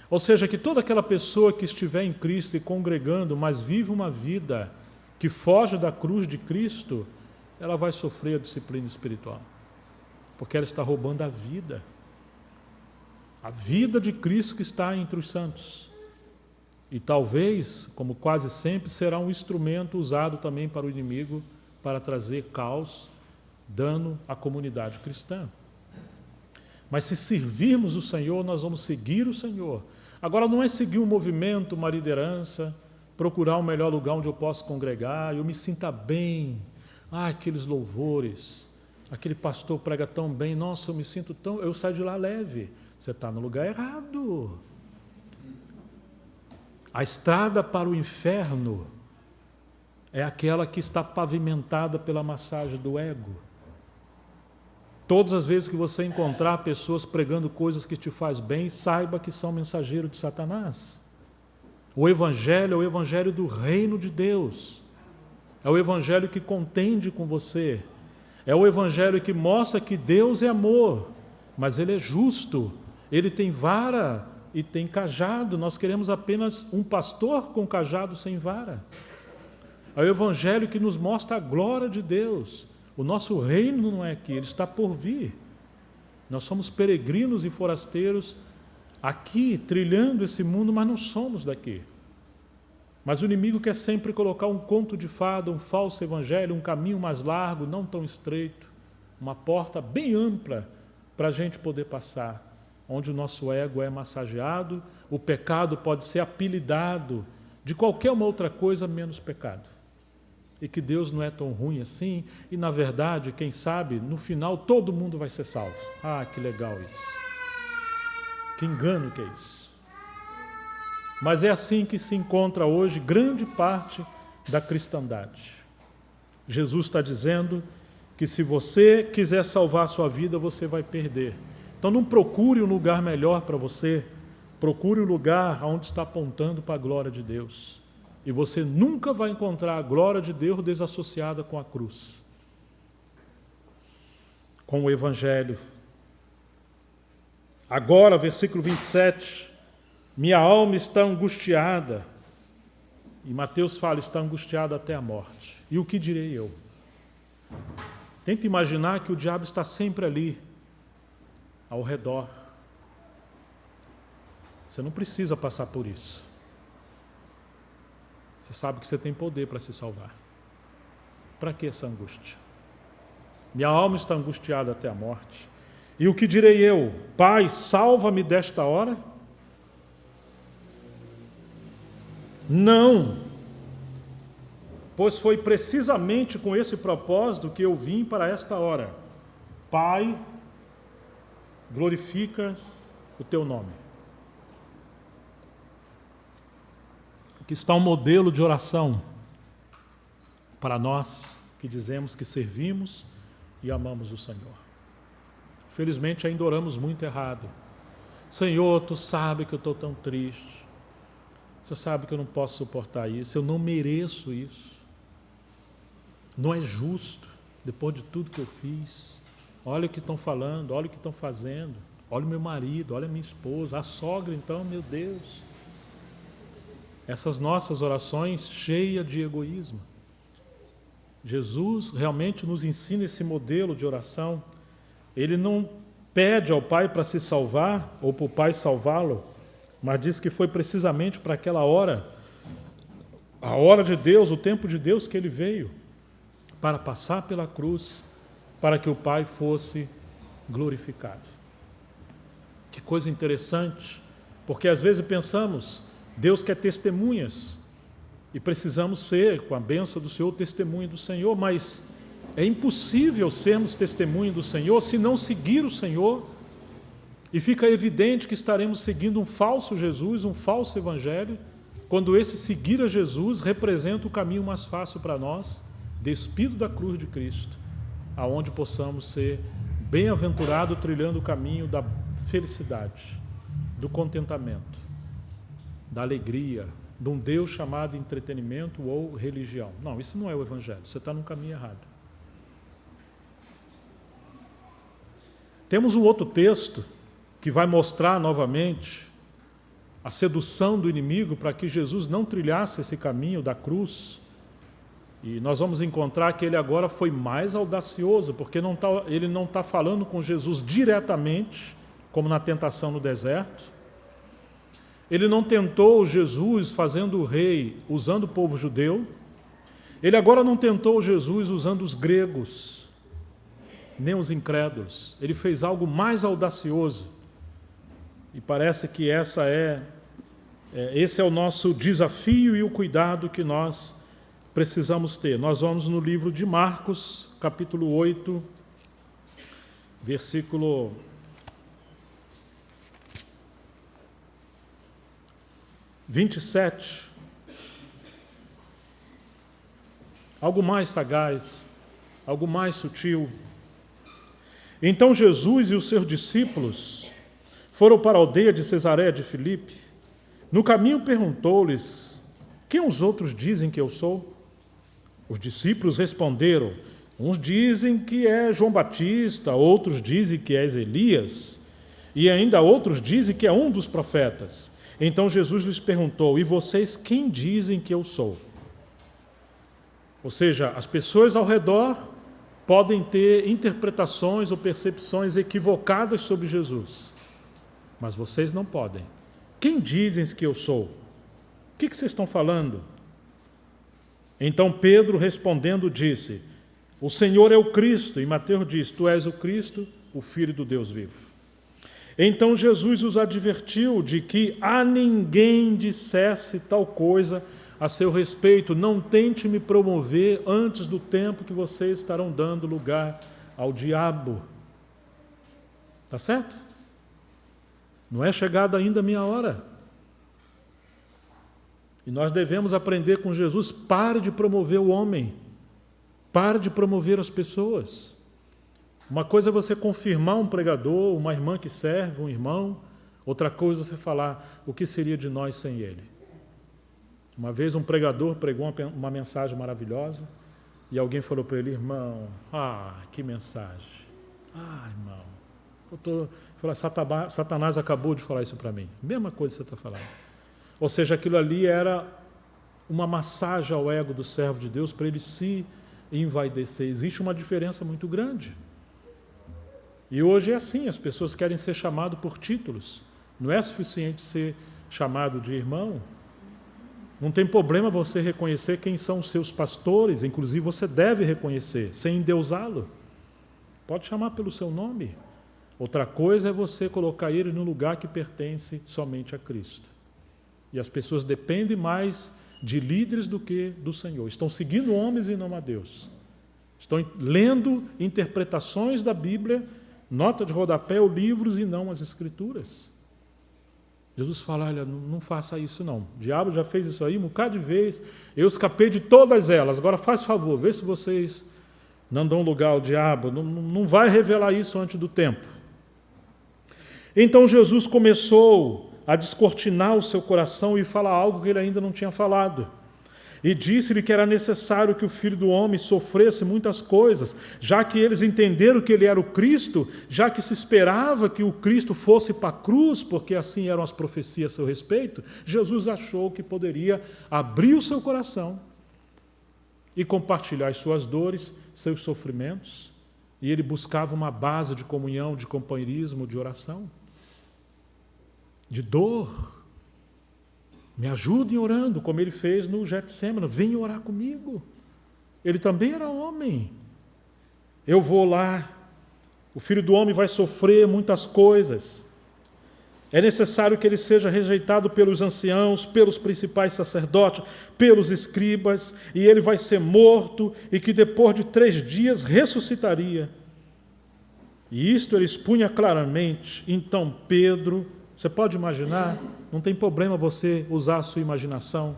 Ou seja, que toda aquela pessoa que estiver em Cristo e congregando, mas vive uma vida que foge da cruz de Cristo, ela vai sofrer a disciplina espiritual, porque ela está roubando a vida de Cristo que está entre os santos. E talvez, como quase sempre, será um instrumento usado também para o inimigo para trazer caos, dano à comunidade cristã. Mas se servirmos o Senhor, nós vamos seguir o Senhor. Agora não é seguir um movimento, uma liderança, procurar o melhor lugar onde eu posso congregar, eu me sinta bem, aqueles louvores, aquele pastor prega tão bem, nossa, eu me sinto tão... Eu saio de lá leve. Você está no lugar errado. A estrada para o inferno é aquela que está pavimentada pela massagem do ego. Todas as vezes que você encontrar pessoas pregando coisas que te faz bem, saiba que são mensageiros de Satanás. O Evangelho é o Evangelho do reino de Deus. É o Evangelho que contende com você. É o Evangelho que mostra que Deus é amor, mas Ele é justo. Ele tem vara e tem cajado. Nós queremos apenas um pastor com cajado sem vara. É o Evangelho que nos mostra a glória de Deus. O nosso reino não é aqui, ele está por vir. Nós somos peregrinos e forasteiros aqui, trilhando esse mundo, mas não somos daqui. Mas o inimigo quer sempre colocar um conto de fada, um falso evangelho, um caminho mais largo, não tão estreito, uma porta bem ampla para a gente poder passar, onde o nosso ego é massageado, o pecado pode ser apelidado de qualquer uma outra coisa menos pecado. E que Deus não é tão ruim assim, e na verdade, quem sabe, no final todo mundo vai ser salvo. Ah, que legal isso. Que engano que é isso. Mas é assim que se encontra hoje grande parte da cristandade. Jesus está dizendo que se você quiser salvar a sua vida, você vai perder. Então não procure um lugar melhor para você, procure um lugar onde está apontando para a glória de Deus. E você nunca vai encontrar a glória de Deus desassociada com a cruz, com o Evangelho. Agora, versículo 27, minha alma está angustiada. E Mateus fala, está angustiada até a morte. E o que direi eu? Tenta imaginar que o diabo está sempre ali, ao redor. Você não precisa passar por isso. Você sabe que você tem poder para se salvar. Para que essa angústia? Minha alma está angustiada até a morte. E o que direi eu? Pai, salva-me desta hora? Não, pois foi precisamente com esse propósito que eu vim para esta hora. Pai, glorifica o teu nome. Aqui está um modelo de oração para nós que dizemos que servimos e amamos o Senhor. Felizmente ainda oramos muito errado. Senhor, tu sabe que eu estou tão triste. Você sabe que eu não posso suportar isso, eu não mereço isso. Não é justo, depois de tudo que eu fiz. Olha o que estão falando, olha o que estão fazendo. Olha o meu marido, olha a minha esposa, a sogra então, meu Deus. Essas nossas orações cheias de egoísmo. Jesus realmente nos ensina esse modelo de oração. Ele não pede ao Pai para se salvar, ou para o Pai salvá-lo, mas diz que foi precisamente para aquela hora, a hora de Deus, o tempo de Deus que ele veio, para passar pela cruz, para que o Pai fosse glorificado. Que coisa interessante, porque às vezes pensamos, Deus quer testemunhas, e precisamos ser, com a bênção do Senhor, testemunha do Senhor, mas é impossível sermos testemunha do Senhor se não seguir o Senhor. E fica evidente que estaremos seguindo um falso Jesus, um falso evangelho, quando esse seguir a Jesus representa o caminho mais fácil para nós, despido da cruz de Cristo, aonde possamos ser bem-aventurados trilhando o caminho da felicidade, do contentamento, da alegria, de um Deus chamado entretenimento ou religião. Não, isso não é o evangelho, você está no caminho errado. Temos um outro texto que vai mostrar novamente a sedução do inimigo para que Jesus não trilhasse esse caminho da cruz. E nós vamos encontrar que ele agora foi mais audacioso, porque ele não está falando com Jesus diretamente, como na tentação no deserto. Ele não tentou Jesus fazendo o rei, usando o povo judeu. Ele agora não tentou Jesus usando os gregos, nem os incrédulos. Ele fez algo mais audacioso. E parece que esse é o nosso desafio e o cuidado que nós precisamos ter. Nós vamos no livro de Marcos, capítulo 8, versículo 27. Algo mais sagaz, algo mais sutil. Então Jesus e os seus discípulos foram para a aldeia de Cesareia de Filipe. No caminho perguntou-lhes, quem os outros dizem que eu sou? Os discípulos responderam, uns dizem que é João Batista, outros dizem que és Elias, e ainda outros dizem que é um dos profetas. Então Jesus lhes perguntou, e vocês quem dizem que eu sou? Ou seja, as pessoas ao redor podem ter interpretações ou percepções equivocadas sobre Jesus. Mas vocês não podem. Quem dizem que eu sou? O que vocês estão falando? Então Pedro respondendo disse, o Senhor é o Cristo. E Mateus diz, tu és o Cristo, o Filho do Deus vivo. Então Jesus os advertiu de que a ninguém dissesse tal coisa a seu respeito. Não tente me promover antes do tempo que vocês estarão dando lugar ao diabo. Tá certo? Não é chegada ainda a minha hora. E nós devemos aprender com Jesus: pare de promover o homem. Pare de promover as pessoas. Uma coisa é você confirmar um pregador, uma irmã que serve, um irmão. Outra coisa é você falar: o que seria de nós sem ele? Uma vez um pregador pregou uma mensagem maravilhosa e alguém falou para ele: irmão, que mensagem. Irmão, Satanás acabou de falar isso para mim. Mesma coisa que você está falando. Ou seja, aquilo ali era uma massagem ao ego do servo de Deus para ele se envaidecer. Existe uma diferença muito grande. E hoje é assim, as pessoas querem ser chamadas por títulos. Não é suficiente ser chamado de irmão. Não tem problema você reconhecer quem são os seus pastores, inclusive você deve reconhecer, sem endeusá-lo. Pode chamar pelo seu nome. Outra coisa é você colocar ele no lugar que pertence somente a Cristo. E as pessoas dependem mais de líderes do que do Senhor. Estão seguindo homens e não a Deus. Estão lendo interpretações da Bíblia, nota de rodapé ou livros e não as Escrituras. Jesus fala: olha, não faça isso não. O diabo já fez isso aí um bocado de vez. Eu escapei de todas elas. Agora faz favor, vê se vocês não dão lugar ao diabo. Não vai revelar isso antes do tempo. Então Jesus começou a descortinar o seu coração e falar algo que ele ainda não tinha falado. E disse-lhe que era necessário que o Filho do Homem sofresse muitas coisas, já que eles entenderam que ele era o Cristo, já que se esperava que o Cristo fosse para a cruz, porque assim eram as profecias a seu respeito. Jesus achou que poderia abrir o seu coração e compartilhar as suas dores, seus sofrimentos, e ele buscava uma base de comunhão, de companheirismo, de oração, de dor. Me ajudem orando, como ele fez no Getsêmani. Venha orar comigo. Ele também era homem. Eu vou lá. O Filho do Homem vai sofrer muitas coisas. É necessário que ele seja rejeitado pelos anciãos, pelos principais sacerdotes, pelos escribas, e ele vai ser morto, e que depois de 3 dias ressuscitaria. E isto ele expunha claramente. Então Pedro... Você pode imaginar? Não tem problema você usar a sua imaginação.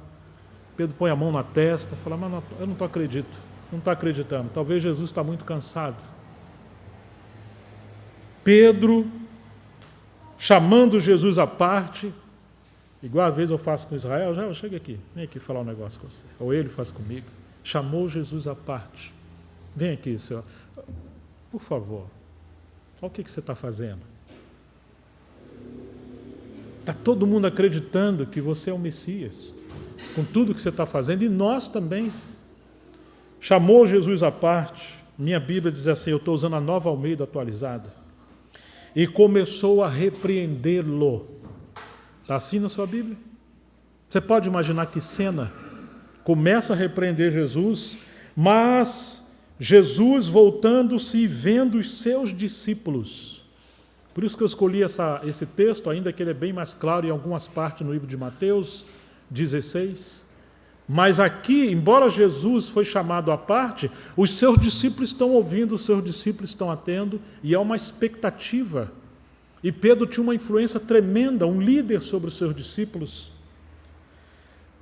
Pedro põe a mão na testa e fala: mas não, eu não estou acreditando. Talvez Jesus está muito cansado. Pedro, chamando Jesus à parte, igual a vez eu faço com Israel: já chega aqui, vem aqui falar um negócio com você. Ou ele faz comigo. Chamou Jesus à parte. Vem aqui, Senhor. Por favor, olha o que você está fazendo. Está todo mundo acreditando que você é o Messias, com tudo que você está fazendo, e nós também. Chamou Jesus à parte, minha Bíblia diz assim, eu estou usando a Nova Almeida atualizada, e começou a repreendê-lo. Está assim na sua Bíblia? Você pode imaginar que cena? Começa a repreender Jesus, mas Jesus voltando-se e vendo os seus discípulos. Por isso que eu escolhi esse texto, ainda que ele é bem mais claro em algumas partes no livro de Mateus 16. Mas aqui, embora Jesus foi chamado à parte, os seus discípulos estão ouvindo, os seus discípulos estão atendo, e há uma expectativa. E Pedro tinha uma influência tremenda, um líder sobre os seus discípulos.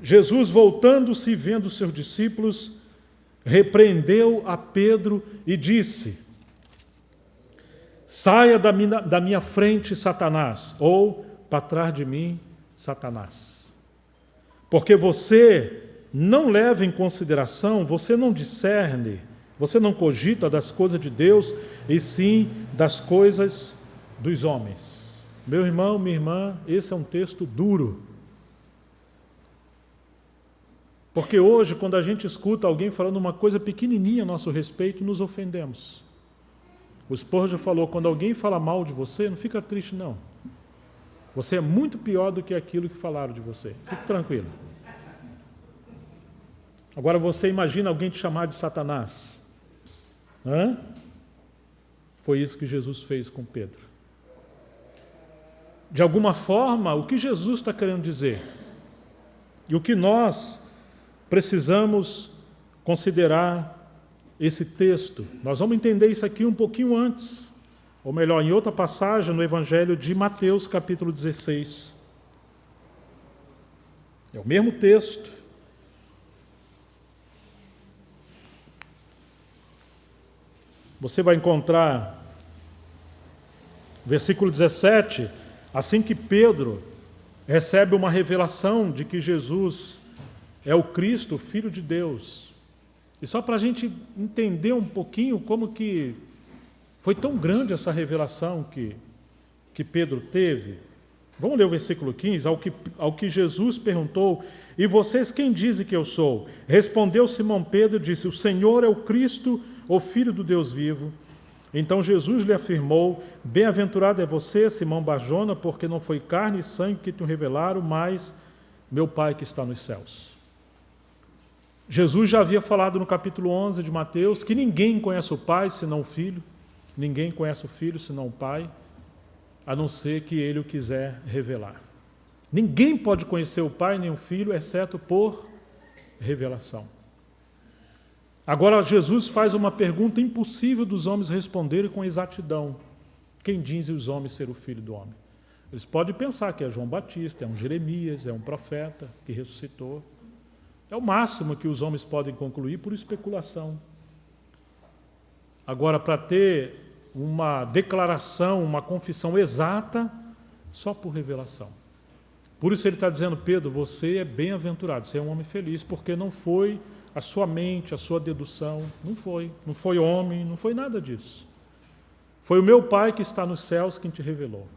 Jesus, voltando-se e vendo os seus discípulos, repreendeu a Pedro e disse: saia da minha frente, Satanás, ou para trás de mim, Satanás. Porque você não leva em consideração, você não discerne, você não cogita das coisas de Deus, e sim das coisas dos homens. Meu irmão, minha irmã, esse é um texto duro. Porque hoje, quando a gente escuta alguém falando uma coisa pequenininha a nosso respeito, nos ofendemos. O Spurgeon falou: quando alguém fala mal de você, não fica triste não. Você é muito pior do que aquilo que falaram de você. Fique tranquilo. Agora você imagina alguém te chamar de Satanás. Foi isso que Jesus fez com Pedro. De alguma forma, o que Jesus está querendo dizer? E o que nós precisamos considerar esse texto? Nós vamos entender isso aqui um pouquinho antes, ou melhor, em outra passagem no Evangelho de Mateus, capítulo 16. É o mesmo texto. Você vai encontrar, versículo 17, assim que Pedro recebe uma revelação de que Jesus é o Cristo, o Filho de Deus. E só para a gente entender um pouquinho como que foi tão grande essa revelação que Pedro teve. Vamos ler o versículo 15, ao que Jesus perguntou: e vocês quem dizem que eu sou? Respondeu Simão Pedro e disse: o Senhor é o Cristo, o Filho do Deus vivo. Então Jesus lhe afirmou: bem-aventurado é você, Simão Barjona, porque não foi carne e sangue que te revelaram, mas meu Pai que está nos céus. Jesus já havia falado no capítulo 11 de Mateus que ninguém conhece o Pai senão o Filho, ninguém conhece o Filho senão o Pai, a não ser que Ele o quiser revelar. Ninguém pode conhecer o Pai nem o Filho, exceto por revelação. Agora Jesus faz uma pergunta impossível dos homens responderem com exatidão: quem dizem os homens ser o Filho do Homem? Eles podem pensar que é João Batista, é um Jeremias, é um profeta que ressuscitou. É o máximo que os homens podem concluir por especulação. Agora, para ter uma declaração, uma confissão exata, só por revelação. Por isso ele está dizendo: Pedro, você é bem-aventurado, você é um homem feliz, porque não foi a sua mente, a sua dedução, não foi homem, não foi nada disso. Foi o meu Pai que está nos céus quem te revelou.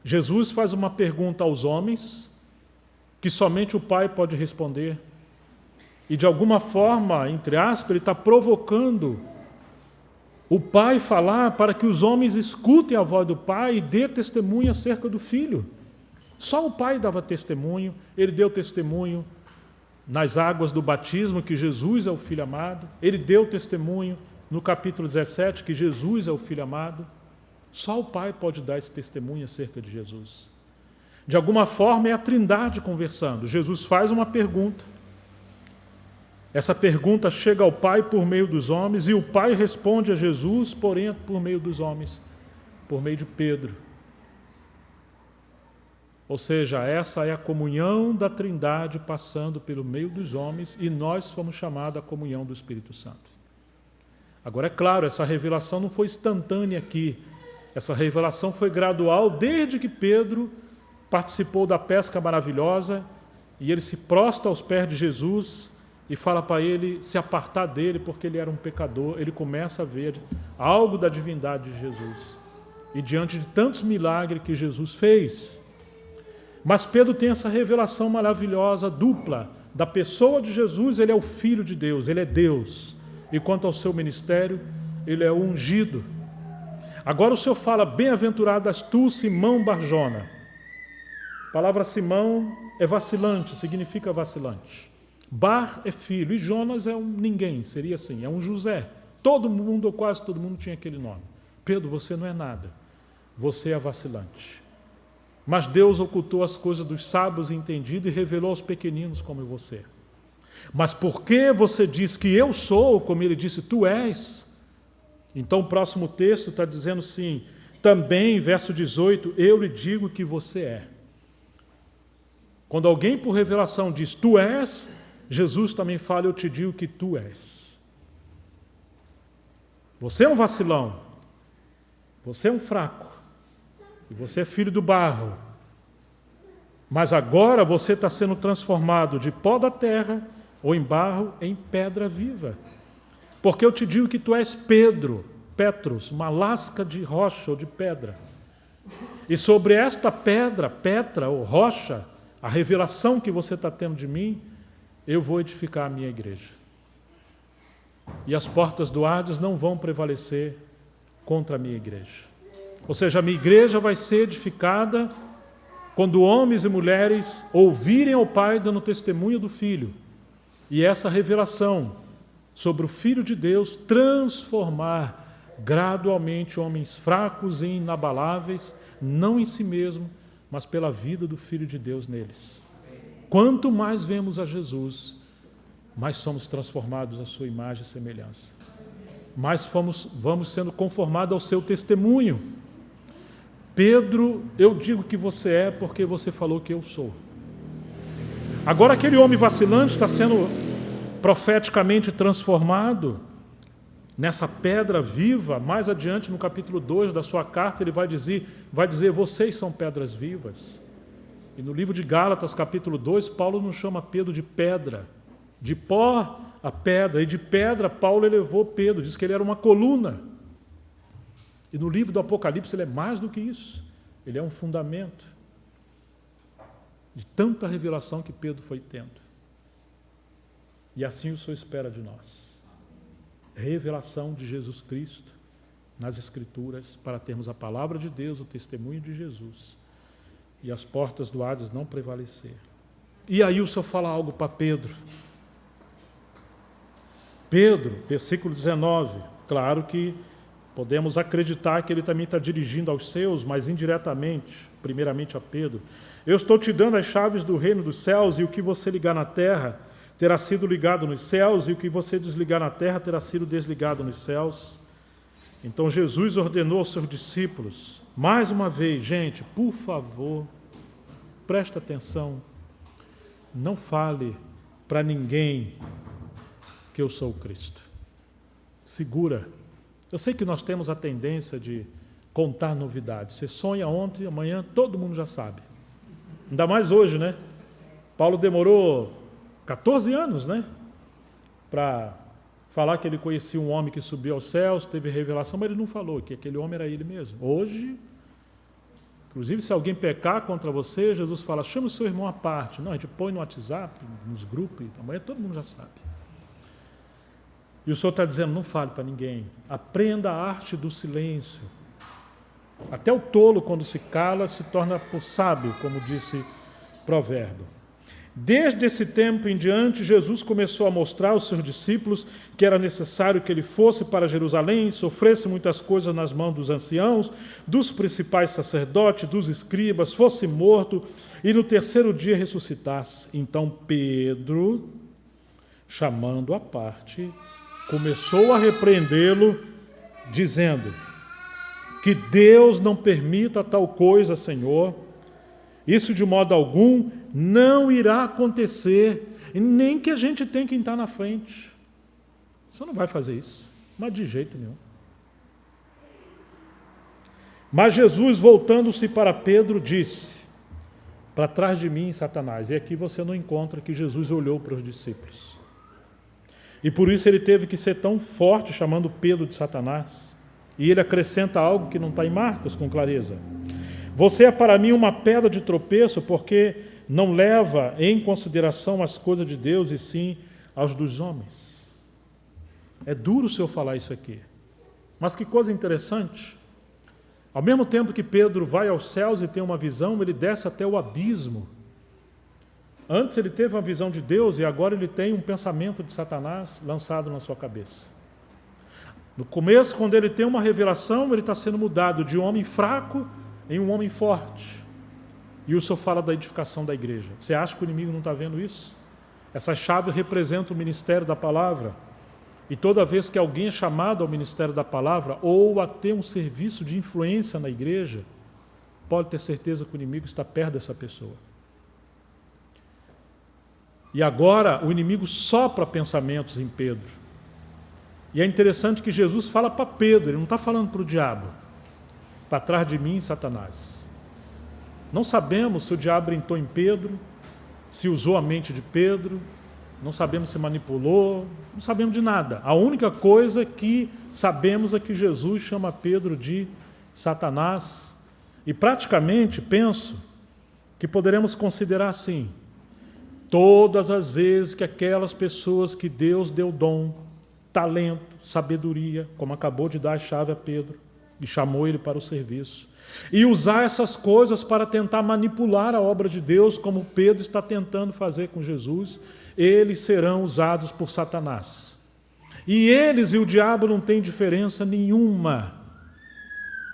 Jesus faz uma pergunta aos homens que somente o Pai pode responder. E de alguma forma, entre aspas, ele está provocando o Pai falar para que os homens escutem a voz do Pai e dê testemunho acerca do Filho. Só o Pai dava testemunho, ele deu testemunho nas águas do batismo que Jesus é o Filho amado, ele deu testemunho no capítulo 17 que Jesus é o Filho amado. Só o Pai pode dar esse testemunho acerca de Jesus. De alguma forma é a Trindade conversando. Jesus faz uma pergunta. Essa pergunta chega ao Pai por meio dos homens e o Pai responde a Jesus, porém, por meio dos homens, por meio de Pedro. Ou seja, essa é a comunhão da Trindade passando pelo meio dos homens e nós fomos chamados à comunhão do Espírito Santo. Agora, é claro, essa revelação não foi instantânea aqui. Essa revelação foi gradual desde que Pedro participou da pesca maravilhosa e ele se prostra aos pés de Jesus e fala para ele se apartar dele porque ele era um pecador. Ele começa a ver algo da divindade de Jesus. E diante de tantos milagres que Jesus fez. Mas Pedro tem essa revelação maravilhosa, dupla, da pessoa de Jesus. Ele é o Filho de Deus, ele é Deus. E quanto ao seu ministério, ele é o ungido. Agora o Senhor fala: bem-aventurado és tu, Simão Barjona. A palavra Simão é vacilante, significa vacilante. Bar é filho, e Jonas é um ninguém, seria assim, é um José. Todo mundo, ou quase todo mundo, tinha aquele nome. Pedro, você não é nada, você é vacilante. Mas Deus ocultou as coisas dos sábios e entendidos e revelou aos pequeninos como você. Mas porque você diz que eu sou, como ele disse, tu és? Então o próximo texto está dizendo assim, também, verso 18, eu lhe digo que você é. Quando alguém por revelação diz, tu és, Jesus também fala, eu te digo que tu és. Você é um vacilão, você é um fraco, e você é filho do barro. Mas agora você está sendo transformado de pó da terra, ou em barro, em pedra viva. Porque eu te digo que tu és Pedro, Petros, uma lasca de rocha ou de pedra. E sobre esta pedra, Petra ou rocha, a revelação que você está tendo de mim, eu vou edificar a minha igreja. E as portas do Hades não vão prevalecer contra a minha igreja. Ou seja, a minha igreja vai ser edificada quando homens e mulheres ouvirem ao Pai dando testemunho do Filho. E essa revelação sobre o Filho de Deus transformar gradualmente homens fracos e inabaláveis, não em si mesmo, mas pela vida do Filho de Deus neles. Quanto mais vemos a Jesus, mais somos transformados à sua imagem e semelhança. Mais vamos sendo conformados ao seu testemunho. Pedro, eu digo que você é porque você falou que eu sou. Agora aquele homem vacilante está sendo profeticamente transformado nessa pedra viva. Mais adiante, no capítulo 2 da sua carta, ele vai dizer, vocês são pedras vivas. E no livro de Gálatas, capítulo 2, Paulo não chama Pedro de pedra, de pó a pedra, e de pedra Paulo elevou Pedro, diz que ele era uma coluna. E no livro do Apocalipse ele é mais do que isso, ele é um fundamento de tanta revelação que Pedro foi tendo. E assim o Senhor espera de nós. Revelação de Jesus Cristo nas Escrituras, para termos a palavra de Deus, o testemunho de Jesus, e as portas do Hades não prevalecer. E aí o Senhor fala algo para Pedro. Pedro, versículo 19, claro que podemos acreditar que ele também está dirigindo aos seus, mas indiretamente, primeiramente a Pedro. Eu estou te dando as chaves do reino dos céus, e o que você ligar na terra terá sido ligado nos céus, e o que você desligar na terra terá sido desligado nos céus. Então Jesus ordenou aos seus discípulos, mais uma vez, gente, por favor, presta atenção, não fale para ninguém que eu sou o Cristo. Segura. Eu sei que nós temos a tendência de contar novidades. Você sonha ontem, amanhã todo mundo já sabe. Ainda mais hoje, né? Paulo demorou 14 anos, né? Para falar que ele conhecia um homem que subiu aos céus, teve revelação, mas ele não falou que aquele homem era ele mesmo. Hoje, inclusive, se alguém pecar contra você, Jesus fala, chama o seu irmão à parte. Não, a gente põe no WhatsApp, nos grupos, amanhã todo mundo já sabe. E o Senhor está dizendo, não fale para ninguém. Aprenda a arte do silêncio. Até o tolo, quando se cala, se torna sábio, como disse o provérbio. Desde esse tempo em diante, Jesus começou a mostrar aos seus discípulos que era necessário que ele fosse para Jerusalém, sofresse muitas coisas nas mãos dos anciãos, dos principais sacerdotes, dos escribas, fosse morto e no terceiro dia ressuscitasse. Então Pedro, chamando à parte, começou a repreendê-lo, dizendo, que Deus não permita tal coisa, Senhor. Isso de modo algum não irá acontecer, nem que a gente tenha que estar na frente. Você não vai fazer isso, mas de jeito nenhum. Mas Jesus, voltando-se para Pedro, disse, para trás de mim, Satanás. E aqui você não encontra que Jesus olhou para os discípulos. E por isso ele teve que ser tão forte, chamando Pedro de Satanás. E ele acrescenta algo que não está em Marcos com clareza. Você é para mim uma pedra de tropeço, porque não leva em consideração as coisas de Deus, e sim aos dos homens. É duro o Senhor falar isso aqui. Mas que coisa interessante. Ao mesmo tempo que Pedro vai aos céus e tem uma visão, ele desce até o abismo. Antes ele teve uma visão de Deus e agora ele tem um pensamento de Satanás lançado na sua cabeça. No começo, quando ele tem uma revelação, ele está sendo mudado de um homem fraco em um homem forte. E o Senhor fala da edificação da igreja. Você acha que o inimigo não está vendo isso? Essa chave representa o ministério da palavra. E toda vez que alguém é chamado ao ministério da palavra ou a ter um serviço de influência na igreja, pode ter certeza que o inimigo está perto dessa pessoa. E agora o inimigo sopra pensamentos em Pedro. E é interessante que Jesus fala para Pedro, ele não está falando para o diabo. Para trás de mim, Satanás. Não sabemos se o diabo entrou em Pedro, se usou a mente de Pedro, não sabemos se manipulou, não sabemos de nada. A única coisa que sabemos é que Jesus chama Pedro de Satanás. E praticamente, penso, que poderemos considerar assim, todas as vezes que aquelas pessoas que Deus deu dom, talento, sabedoria, como acabou de dar a chave a Pedro, e chamou ele para o serviço, e usar essas coisas para tentar manipular a obra de Deus, como Pedro está tentando fazer com Jesus, eles serão usados por Satanás. E eles e o diabo não têm diferença nenhuma.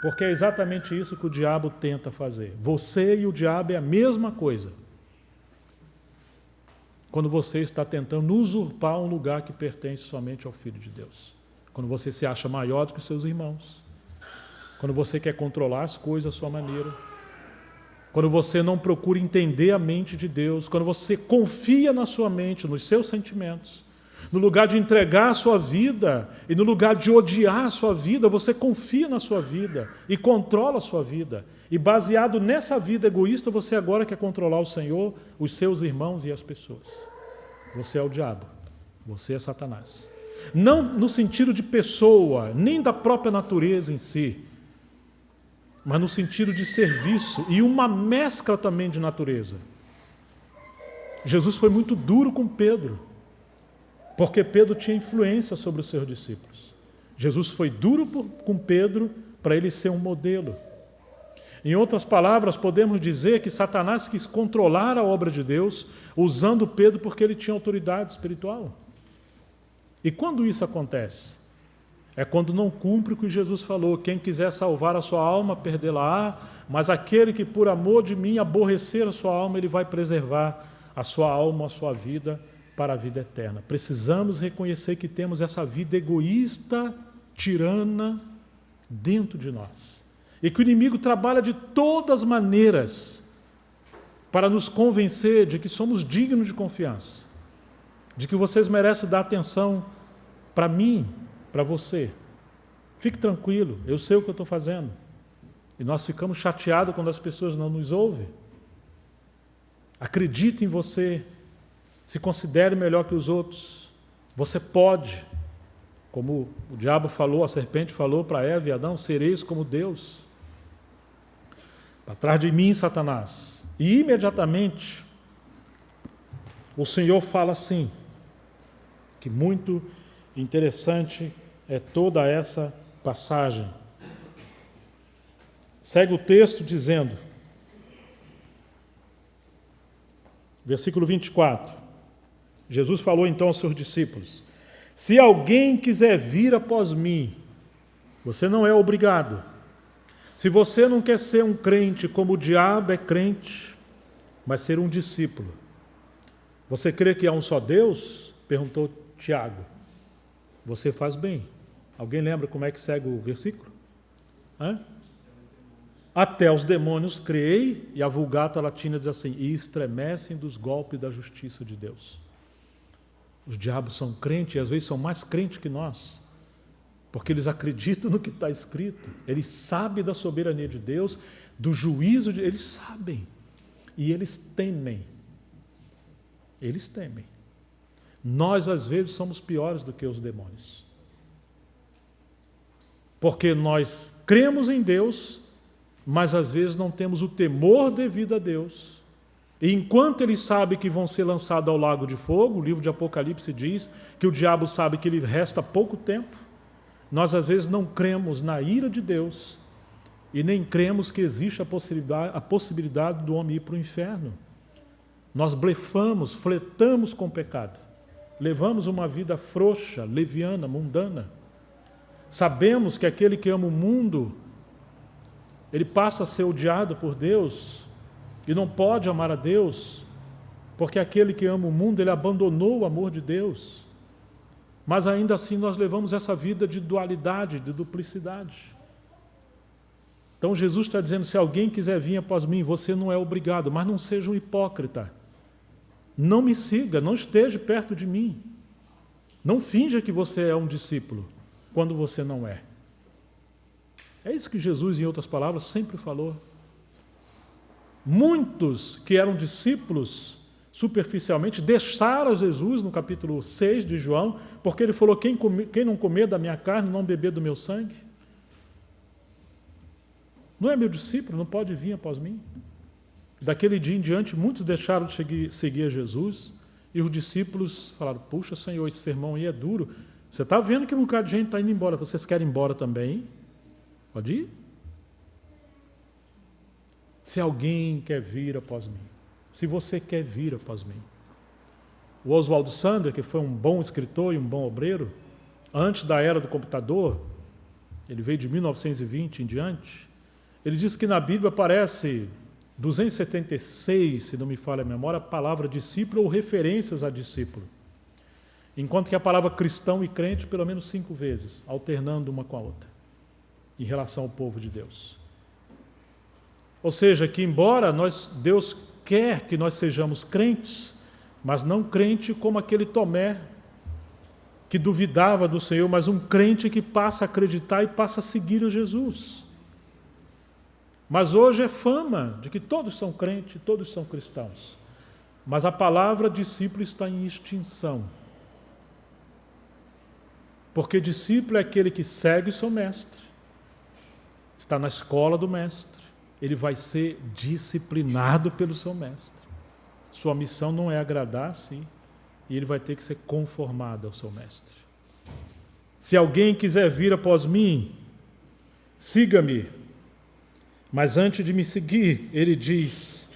Porque é exatamente isso que o diabo tenta fazer. Você e o diabo é a mesma coisa. Quando você está tentando usurpar um lugar que pertence somente ao Filho de Deus. Quando você se acha maior do que os seus irmãos. Quando você quer controlar as coisas à sua maneira. Quando você não procura entender a mente de Deus. Quando você confia na sua mente, nos seus sentimentos. No lugar de entregar a sua vida e no lugar de odiar a sua vida, você confia na sua vida e controla a sua vida. E baseado nessa vida egoísta, você agora quer controlar o Senhor, os seus irmãos e as pessoas. Você é o diabo. Você é Satanás. Não no sentido de pessoa, nem da própria natureza em si, mas no sentido de serviço e uma mescla também de natureza. Jesus foi muito duro com Pedro. Porque Pedro tinha influência sobre os seus discípulos. Jesus foi duro com Pedro para ele ser um modelo. Em outras palavras, podemos dizer que Satanás quis controlar a obra de Deus usando Pedro porque ele tinha autoridade espiritual. E quando isso acontece? É quando não cumpre o que Jesus falou. Quem quiser salvar a sua alma, perdê-la-á, mas aquele que por amor de mim aborrecer a sua alma, ele vai preservar a sua alma, a sua vida, para a vida eterna. Precisamos reconhecer que temos essa vida egoísta, tirana, dentro de nós. E que o inimigo trabalha de todas as maneiras para nos convencer de que somos dignos de confiança, de que vocês merecem dar atenção para mim, para você. Fique tranquilo, eu sei o que eu estou fazendo. E nós ficamos chateados quando as pessoas não nos ouvem. Acredite em você. Se considere melhor que os outros. Você pode, como o diabo falou, a serpente falou para Eva e Adão, sereis como Deus. Para trás de mim, Satanás. E imediatamente, o Senhor fala assim, que muito interessante é toda essa passagem. Segue o texto dizendo, versículo 24, Jesus falou então aos seus discípulos, se alguém quiser vir após mim, você não é obrigado. Se você não quer ser um crente como o diabo é crente, mas ser um discípulo. Você crê que há um só Deus? Perguntou Tiago. Você faz bem. Alguém lembra como é que segue o versículo? Até os demônios creem, e a Vulgata Latina diz assim, e estremecem dos golpes da justiça de Deus. Os diabos são crentes, e às vezes são mais crentes que nós, porque eles acreditam no que está escrito, eles sabem da soberania de Deus, do juízo, eles sabem, e eles temem. Eles temem. Nós, às vezes, somos piores do que os demônios. Porque nós cremos em Deus, mas às vezes não temos o temor devido a Deus. E enquanto ele sabe que vão ser lançados ao lago de fogo, o livro de Apocalipse diz que o diabo sabe que lhe resta pouco tempo, nós às vezes não cremos na ira de Deus e nem cremos que existe a possibilidade do homem ir para o inferno. Nós blefamos, flertamos com o pecado, levamos uma vida frouxa, leviana, mundana. Sabemos que aquele que ama o mundo, ele passa a ser odiado por Deus e não pode amar a Deus, porque aquele que ama o mundo, ele abandonou o amor de Deus. Mas ainda assim nós levamos essa vida de dualidade, de duplicidade. Então Jesus está dizendo, se alguém quiser vir após mim, você não é obrigado, mas não seja um hipócrita. Não me siga, não esteja perto de mim. Não finja que você é um discípulo, quando você não é. É isso que Jesus, em outras palavras, sempre falou. Muitos que eram discípulos, superficialmente, deixaram Jesus no capítulo 6 de João, porque ele falou, quem não comer da minha carne, não beber do meu sangue, não é meu discípulo, não pode vir após mim. Daquele dia em diante, muitos deixaram de seguir a Jesus, e os discípulos falaram, puxa Senhor, esse sermão aí é duro, você está vendo que um bocado de gente está indo embora, vocês querem ir embora também? Pode ir? Se alguém quer vir após mim, se você quer vir após mim. O Oswaldo Sander, que foi um bom escritor e um bom obreiro, antes da era do computador, ele veio de 1920 em diante, ele diz que na Bíblia aparece 276, se não me falha a memória, a palavra discípulo ou referências a discípulo. Enquanto que a palavra cristão e crente pelo menos 5 vezes, alternando uma com a outra, em relação ao povo de Deus. Ou seja, que embora Deus quer que nós sejamos crentes, mas não crente como aquele Tomé, que duvidava do Senhor, mas um crente que passa a acreditar e passa a seguir a Jesus. Mas hoje é fama de que todos são crentes, todos são cristãos. Mas a palavra discípulo está em extinção. Porque discípulo é aquele que segue o seu mestre, está na escola do mestre, ele vai ser disciplinado pelo seu mestre. Sua missão não é agradar a si, e ele vai ter que ser conformado ao seu mestre. Se alguém quiser vir após mim, siga-me. Mas antes de me seguir, ele diz,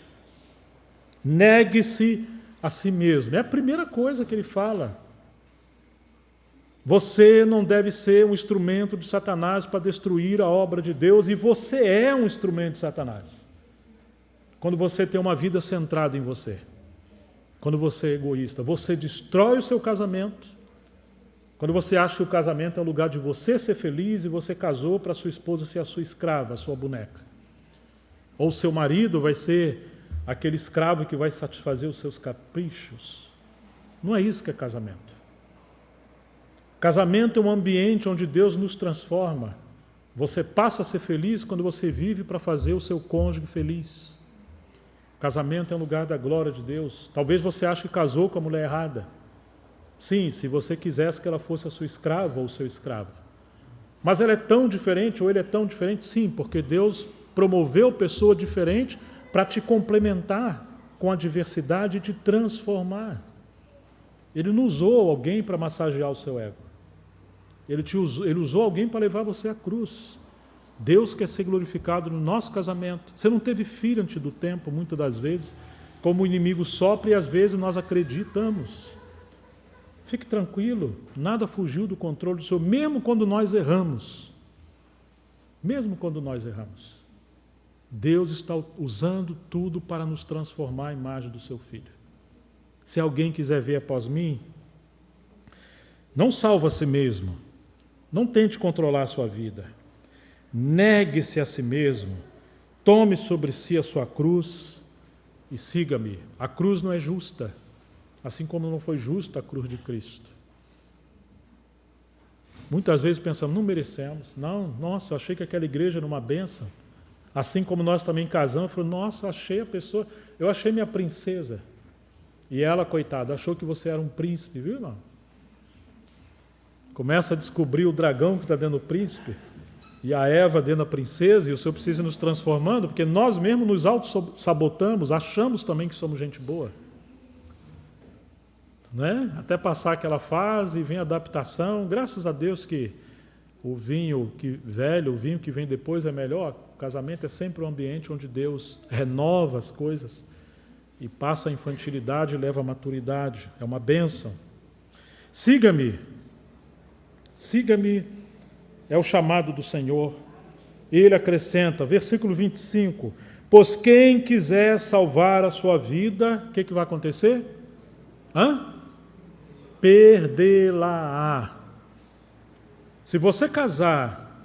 negue-se a si mesmo. É a primeira coisa que ele fala. Você não deve ser um instrumento de Satanás para destruir a obra de Deus, e você é um instrumento de Satanás. Quando você tem uma vida centrada em você, quando você é egoísta, você destrói o seu casamento. Quando você acha que o casamento é o lugar de você ser feliz e você casou para sua esposa ser a sua escrava, a sua boneca. Ou seu marido vai ser aquele escravo que vai satisfazer os seus caprichos. Não é isso que é casamento. Casamento é um ambiente onde Deus nos transforma. Você passa a ser feliz quando você vive para fazer o seu cônjuge feliz. Casamento é um lugar da glória de Deus. Talvez você ache que casou com a mulher errada. Sim, se você quisesse que ela fosse a sua escrava ou o seu escravo. Mas ela é tão diferente, ou ele é tão diferente? Sim, porque Deus promoveu pessoa diferente para te complementar com a diversidade e te transformar. Ele não usou alguém para massagear o seu ego. Ele usou alguém para levar você à cruz. Deus quer ser glorificado no nosso casamento. Você não teve filho antes do tempo, muitas das vezes, como o inimigo sopra e às vezes nós acreditamos. Fique tranquilo, nada fugiu do controle do Senhor, mesmo quando nós erramos. Mesmo quando nós erramos. Deus está usando tudo para nos transformar à imagem do seu Filho. Se alguém quiser vir após mim, não salva a si mesmo, não tente controlar a sua vida. Negue-se a si mesmo, tome sobre si a sua cruz e siga-me. A cruz não é justa, assim como não foi justa a cruz de Cristo. Muitas vezes pensamos, não merecemos. Não, nossa, eu achei que aquela igreja era uma bênção. Assim como nós também casamos, eu falei, nossa, achei a pessoa, eu achei minha princesa. E ela, coitada, achou que você era um príncipe, viu, irmão? Começa a descobrir o dragão que está dentro do príncipe, e a Eva dentro da princesa, e o Senhor precisa ir nos transformando, porque nós mesmos nos auto-sabotamos, achamos também que somos gente boa. Né? Até passar aquela fase, vem a adaptação. Graças a Deus que o vinho velho, o vinho que vem depois é melhor. O casamento é sempre um ambiente onde Deus renova as coisas e passa a infantilidade e leva a maturidade. É uma bênção. Siga-me. Siga-me é o chamado do Senhor. Ele acrescenta, versículo 25, pois quem quiser salvar a sua vida, o que vai acontecer? Perdê-la-á. Se você casar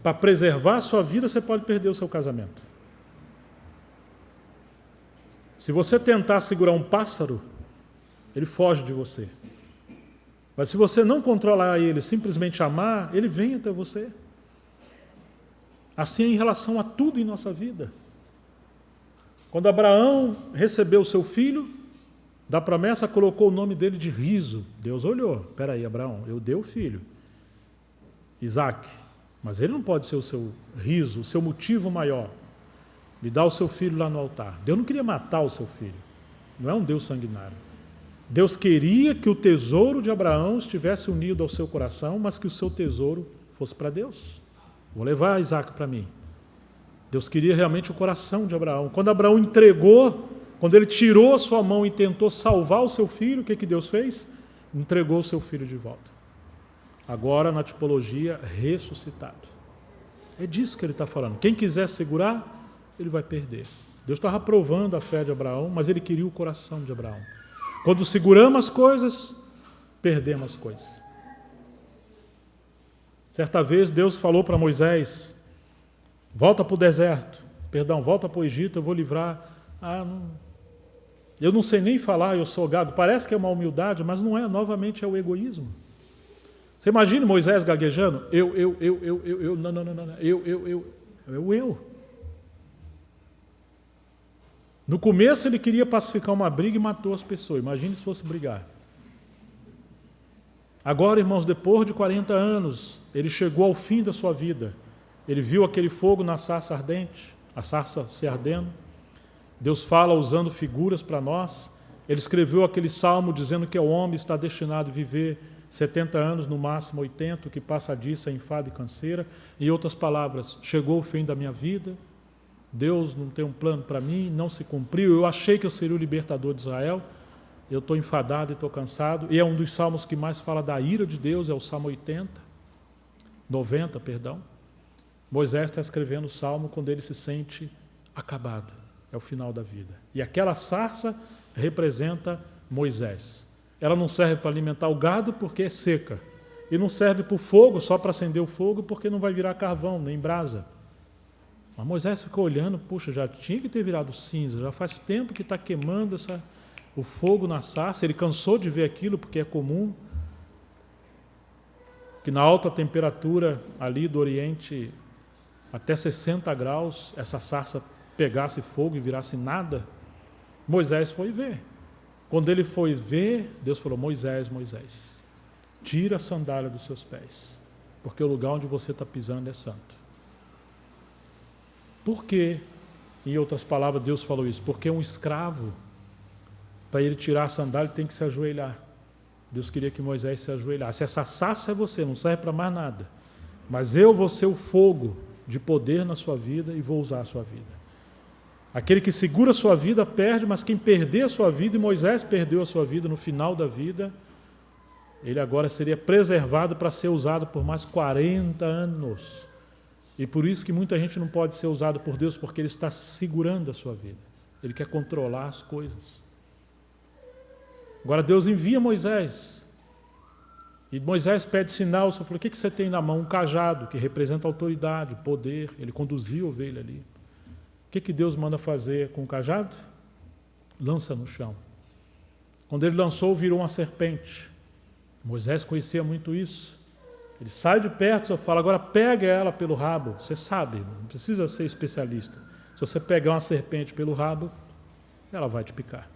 para preservar a sua vida, você pode perder o seu casamento. Se você tentar segurar um pássaro, ele foge de você. Mas se você não controlar ele, simplesmente amar, ele vem até você. Assim é em relação a tudo em nossa vida. Quando Abraão recebeu seu filho, da promessa colocou o nome dele de riso. Deus olhou, espera aí, Abraão, eu dei o filho, Isaque, mas ele não pode ser o seu riso, o seu motivo maior. Me dá o seu filho lá no altar. Deus não queria matar o seu filho. Não é um Deus sanguinário. Deus queria que o tesouro de Abraão estivesse unido ao seu coração, mas que o seu tesouro fosse para Deus. Vou levar Isaque para mim. Deus queria realmente o coração de Abraão. Quando Abraão entregou, quando ele tirou a sua mão e tentou salvar o seu filho, o que Deus fez? Entregou o seu filho de volta. agora na tipologia ressuscitado. É disso que ele está falando. Quem quiser segurar, ele vai perder. Deus estava provando a fé de Abraão, mas ele queria o coração de Abraão. Quando seguramos as coisas, perdemos as coisas. Certa vez Deus falou para Moisés, volta para o deserto, volta para o Egito, eu vou livrar. Eu não sei nem falar, eu sou gago. Parece que é uma humildade, mas não é, novamente é o egoísmo. Você imagina Moisés gaguejando? Eu. No começo ele queria pacificar uma briga e matou as pessoas. Imagine se fosse brigar. Agora, irmãos, depois de 40 anos, ele chegou ao fim da sua vida. Ele viu aquele fogo na sarça ardente, a sarça se ardendo. Deus fala usando figuras para nós. Ele escreveu aquele salmo dizendo que o homem está destinado a viver 70 anos, no máximo 80, o que passa disso é enfado e canseira. Em outras palavras, chegou o fim da minha vida, Deus não tem um plano para mim, não se cumpriu, eu achei que eu seria o libertador de Israel, eu estou enfadado e estou cansado, e é um dos salmos que mais fala da ira de Deus, é o Salmo 90, perdão. Moisés está escrevendo o salmo quando ele se sente acabado, é o final da vida. E aquela sarça representa Moisés. Ela não serve para alimentar o gado porque é seca. E não serve para o fogo, só para acender o fogo, porque não vai virar carvão, nem brasa. Mas Moisés ficou olhando, puxa, já tinha que ter virado cinza, já faz tempo que está queimando o fogo na sarça. Ele cansou de ver aquilo, porque é comum que na alta temperatura ali do Oriente, até 60 graus, essa sarça pegasse fogo e virasse nada. Moisés foi ver. Quando ele foi ver, Deus falou, Moisés, tira a sandália dos seus pés, porque o lugar onde você está pisando é santo. Por quê? Em outras palavras, Deus falou isso, porque um escravo, para ele tirar a sandália, ele tem que se ajoelhar. Deus queria que Moisés se ajoelhasse. Essa sarça é você, não serve para mais nada. Mas eu vou ser o fogo de poder na sua vida e vou usar a sua vida. Aquele que segura a sua vida perde, mas quem perder a sua vida, e Moisés perdeu a sua vida no final da vida, ele agora seria preservado para ser usado por mais 40 anos. E por isso que muita gente não pode ser usado por Deus, porque ele está segurando a sua vida. Ele quer controlar as coisas. Agora Deus envia Moisés. E Moisés pede sinal. Você falou, o que você tem na mão? Um cajado, que representa autoridade, poder. Ele conduziu a ovelha ali. O que Deus manda fazer com o cajado? Lança no chão. Quando ele lançou, virou uma serpente. Moisés conhecia muito isso. Ele sai de perto, só fala, agora pega ela pelo rabo. Você sabe, não precisa ser especialista. Se você pegar uma serpente pelo rabo, ela vai te picar.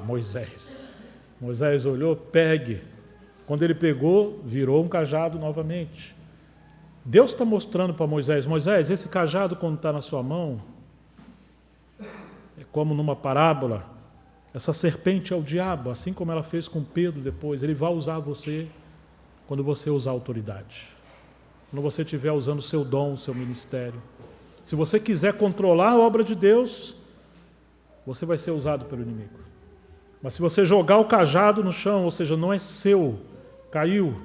Moisés. Moisés olhou, pegue. Quando ele pegou, virou um cajado novamente. Deus está mostrando para Moisés, esse cajado quando está na sua mão, é como numa parábola, essa serpente é o diabo, assim como ela fez com Pedro depois, ele vai usar você quando você usar autoridade, quando você estiver usando o seu dom, o seu ministério. Se você quiser controlar a obra de Deus, você vai ser usado pelo inimigo. Mas se você jogar o cajado no chão, ou seja, não é seu, caiu,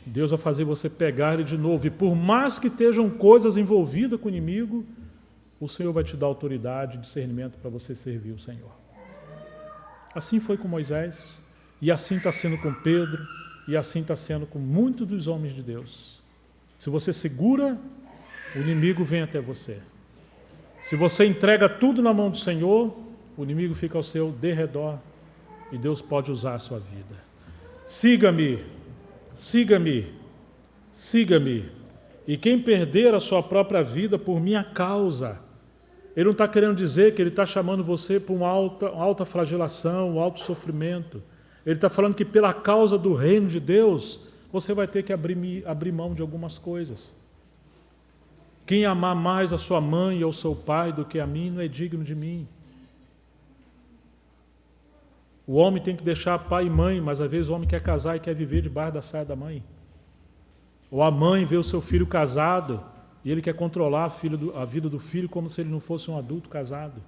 Deus vai fazer você pegar ele de novo. E por mais que estejam coisas envolvidas com o inimigo, o Senhor vai te dar autoridade e discernimento para você servir o Senhor. Assim foi com Moisés, e assim está sendo com Pedro, e assim está sendo com muitos dos homens de Deus. Se você segura, o inimigo vem até você. Se você entrega tudo na mão do Senhor, o inimigo fica ao seu derredor, e Deus pode usar a sua vida. Siga-me, siga-me, siga-me. E quem perder a sua própria vida por minha causa, ele não está querendo dizer que ele está chamando você para uma alta flagelação, um alto sofrimento. Ele está falando que pela causa do reino de Deus, você vai ter que abrir mão de algumas coisas. Quem amar mais a sua mãe ou seu pai do que a mim, não é digno de mim. O homem tem que deixar pai e mãe, mas às vezes o homem quer casar e quer viver debaixo da saia da mãe. Ou a mãe vê o seu filho casado e ele quer controlar a vida do filho como se ele não fosse um adulto casado.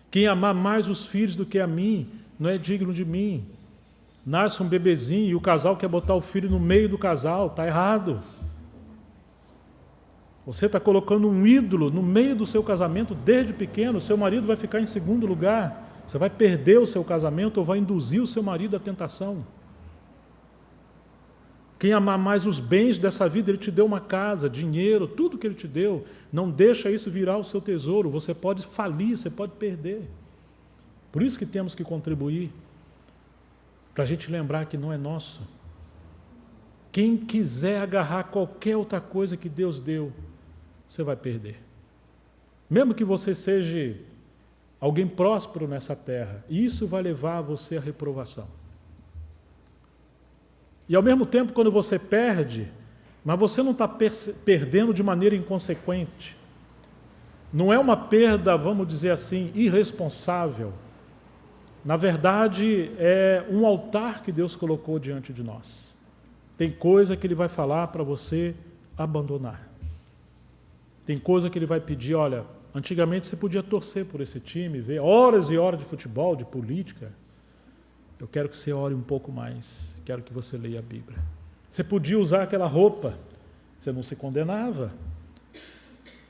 Quem amar mais os filhos do que a mim, não é digno de mim. Nasce um bebezinho e o casal quer botar o filho no meio do casal, está errado. Você está colocando um ídolo no meio do seu casamento desde pequeno, seu marido vai ficar em segundo lugar, você vai perder o seu casamento ou vai induzir o seu marido à tentação. Quem amar mais os bens dessa vida, ele te deu uma casa, dinheiro, tudo que ele te deu, não deixa isso virar o seu tesouro, você pode falir, você pode perder. Por isso que temos que contribuir, para a gente lembrar que não é nosso. Quem quiser agarrar qualquer outra coisa que Deus deu, você vai perder. Mesmo que você seja alguém próspero nessa terra, isso vai levar você à reprovação. E ao mesmo tempo, quando você perde, mas você não está perdendo de maneira inconsequente. Não é uma perda, vamos dizer assim, irresponsável. Na verdade, é um altar que Deus colocou diante de nós. Tem coisa que Ele vai falar para você abandonar. Tem coisa que Ele vai pedir, olha, antigamente você podia torcer por esse time, ver horas e horas de futebol, de política. Eu quero que você ore um pouco mais, quero que você leia a Bíblia. Você podia usar aquela roupa, você não se condenava.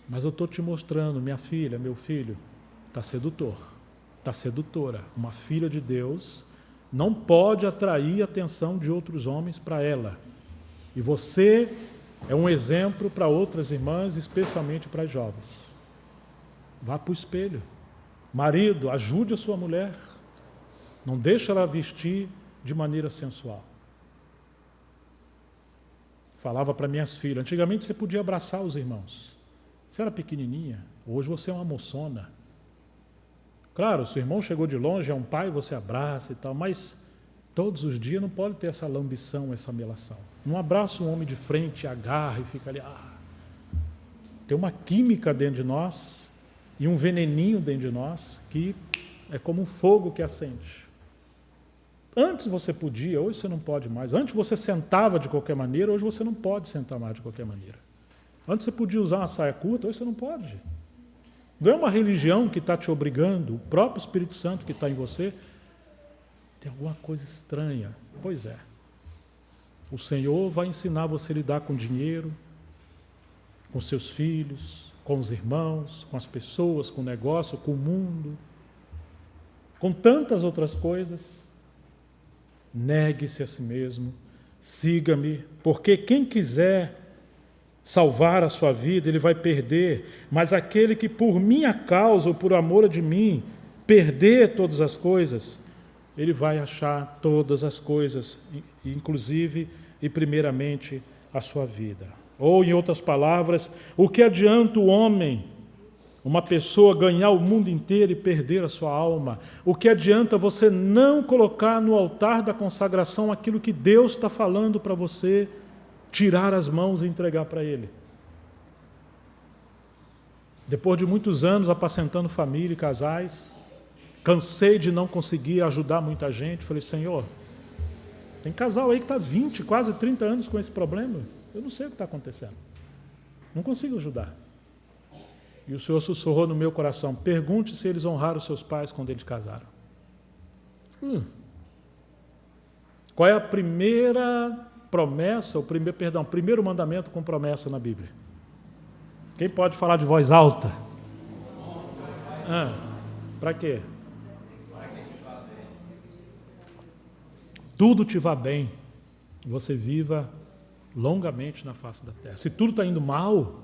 Mas eu estou te mostrando, minha filha, meu filho, está sedutor. Está sedutora. Uma filha de Deus não pode atrair a atenção de outros homens para ela. E você é um exemplo para outras irmãs, especialmente para as jovens. Vá para o espelho. Marido, ajude a sua mulher. Não deixe ela vestir de maneira sensual. Falava para minhas filhas, antigamente você podia abraçar os irmãos. Você era pequenininha, hoje você é uma moçona. Claro, seu irmão chegou de longe, é um pai, você abraça e tal, mas todos os dias não pode ter essa lambição, essa melação. Não abraça um homem de frente, agarra e fica ali. Tem uma química dentro de nós e um veneninho dentro de nós que é como um fogo que acende. Antes você podia, hoje você não pode mais. Antes você sentava de qualquer maneira, hoje você não pode sentar mais de qualquer maneira. Antes você podia usar uma saia curta, hoje você não pode. Não é uma religião que está te obrigando, o próprio Espírito Santo que está em você. Tem alguma coisa estranha. Pois é. O Senhor vai ensinar você a lidar com dinheiro, com seus filhos, com os irmãos, com as pessoas, com o negócio, com o mundo, com tantas outras coisas. Negue-se a si mesmo, siga-me, porque quem quiser salvar a sua vida, ele vai perder, mas aquele que por minha causa ou por amor de mim perder todas as coisas, ele vai achar todas as coisas, inclusive e primeiramente a sua vida. Ou, em outras palavras, o que adianta o homem, uma pessoa, ganhar o mundo inteiro e perder a sua alma? O que adianta você não colocar no altar da consagração aquilo que Deus está falando para você, tirar as mãos e entregar para Ele? Depois de muitos anos apacentando família e casais, cansei de não conseguir ajudar muita gente, falei, Senhor, tem casal aí que está 20, quase 30 anos com esse problema, eu não sei o que está acontecendo, não consigo ajudar. E o Senhor sussurrou no meu coração, pergunte se eles honraram seus pais quando eles casaram. Qual é a primeira promessa, primeiro mandamento com promessa na Bíblia? Quem pode falar de voz alta? Para quê? Tudo te vá bem, você viva longamente na face da terra. Se tudo está indo mal,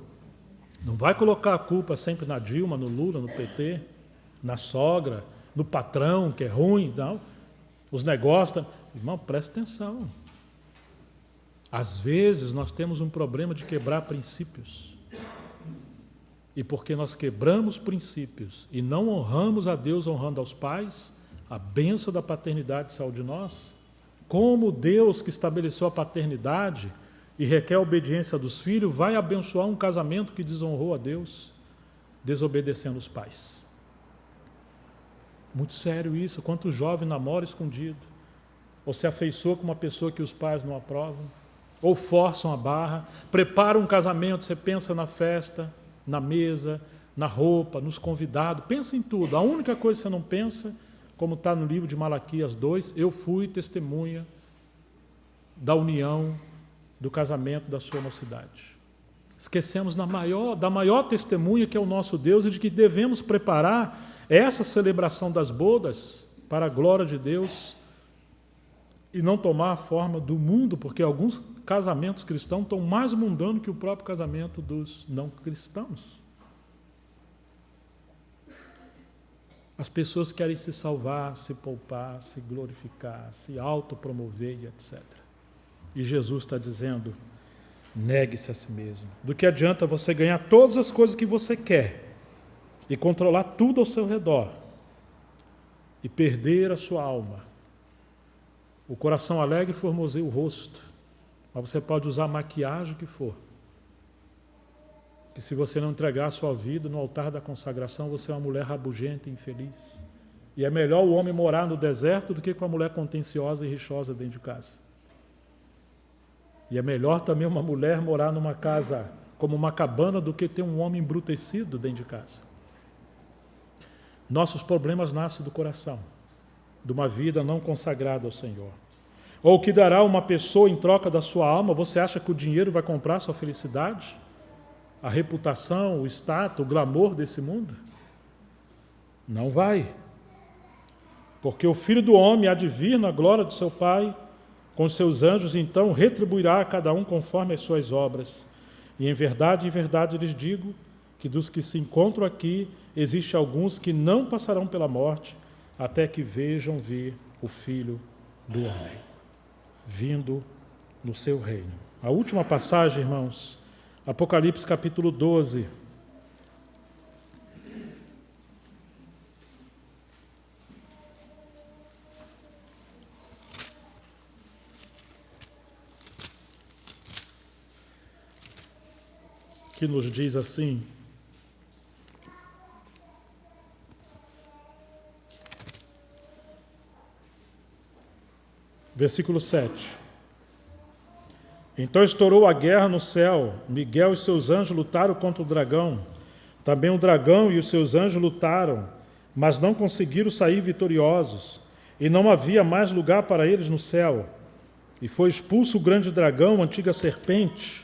não vai colocar a culpa sempre na Dilma, no Lula, no PT, na sogra, no patrão que é ruim, não. Os negócios... Irmão, preste atenção. Às vezes nós temos um problema de quebrar princípios. E porque nós quebramos princípios e não honramos a Deus honrando aos pais, a bênção da paternidade saiu de nós. Como Deus que estabeleceu a paternidade e requer a obediência dos filhos, vai abençoar um casamento que desonrou a Deus, desobedecendo os pais? Muito sério isso. Quanto jovem namora escondido, ou se afeiçoa com uma pessoa que os pais não aprovam, ou forçam a barra, prepara um casamento, você pensa na festa, na mesa, na roupa, nos convidados, pensa em tudo. A única coisa que você não pensa, como está no livro de Malaquias 2, eu fui testemunha da união, do casamento da sua mocidade. Esquecemos da maior testemunha que é o nosso Deus e de que devemos preparar essa celebração das bodas para a glória de Deus e não tomar a forma do mundo, porque alguns casamentos cristãos estão mais mundanos que o próprio casamento dos não cristãos. As pessoas querem se salvar, se poupar, se glorificar, se autopromover e etc. E Jesus está dizendo, negue-se a si mesmo. Do que adianta você ganhar todas as coisas que você quer e controlar tudo ao seu redor e perder a sua alma? O coração alegre formoseia o rosto, mas você pode usar a maquiagem que for. Que se você não entregar a sua vida no altar da consagração, você é uma mulher rabugenta e infeliz. E é melhor o homem morar no deserto do que com a mulher contenciosa e rixosa dentro de casa. E é melhor também uma mulher morar numa casa como uma cabana do que ter um homem embrutecido dentro de casa. Nossos problemas nascem do coração, de uma vida não consagrada ao Senhor. Ou o que dará uma pessoa em troca da sua alma? Você acha que o dinheiro vai comprar a sua felicidade? A reputação, o status, o glamour desse mundo? Não vai. Porque o Filho do Homem há de vir na glória de seu Pai, com seus anjos, então retribuirá a cada um conforme as suas obras. E em verdade lhes digo, que dos que se encontram aqui, existem alguns que não passarão pela morte, até que vejam vir o Filho do Homem, vindo no seu reino. A última passagem, irmãos, Apocalipse capítulo 12. Que nos diz assim: versículo 7. Então estourou a guerra no céu. Miguel e seus anjos lutaram contra o dragão. Também o dragão e os seus anjos lutaram, mas não conseguiram sair vitoriosos. E não havia mais lugar para eles no céu. E foi expulso o grande dragão, a antiga serpente,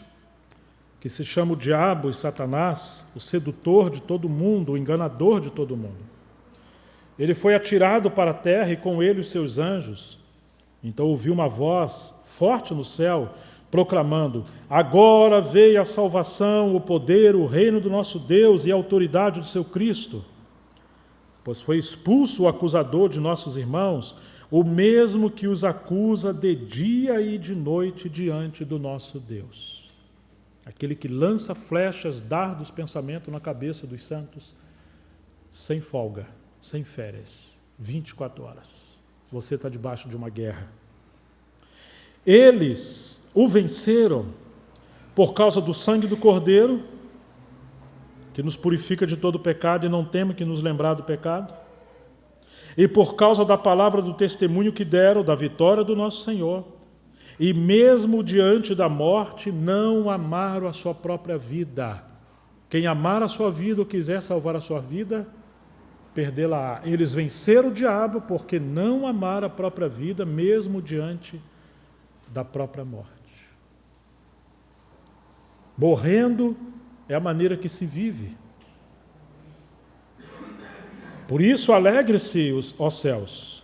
que se chama o diabo e Satanás, o sedutor de todo mundo, o enganador de todo mundo. Ele foi atirado para a terra e com ele os seus anjos. Então ouviu uma voz forte no céu, proclamando: agora veio a salvação, o poder, o reino do nosso Deus e a autoridade do seu Cristo. Pois foi expulso o acusador de nossos irmãos, o mesmo que os acusa de dia e de noite diante do nosso Deus. Aquele que lança flechas, dardos, pensamento na cabeça dos santos, sem folga, sem férias, 24 horas. Você está debaixo de uma guerra. Eles o venceram por causa do sangue do Cordeiro, que nos purifica de todo pecado e não teme que nos lembrar do pecado, e por causa da palavra do testemunho que deram, da vitória do nosso Senhor, e mesmo diante da morte não amaram a sua própria vida. Quem amar a sua vida ou quiser salvar a sua vida, perdê-la-á. Eles venceram o diabo porque não amaram a própria vida, mesmo diante da própria morte. Morrendo é a maneira que se vive. Por isso, alegre-se, ó céus,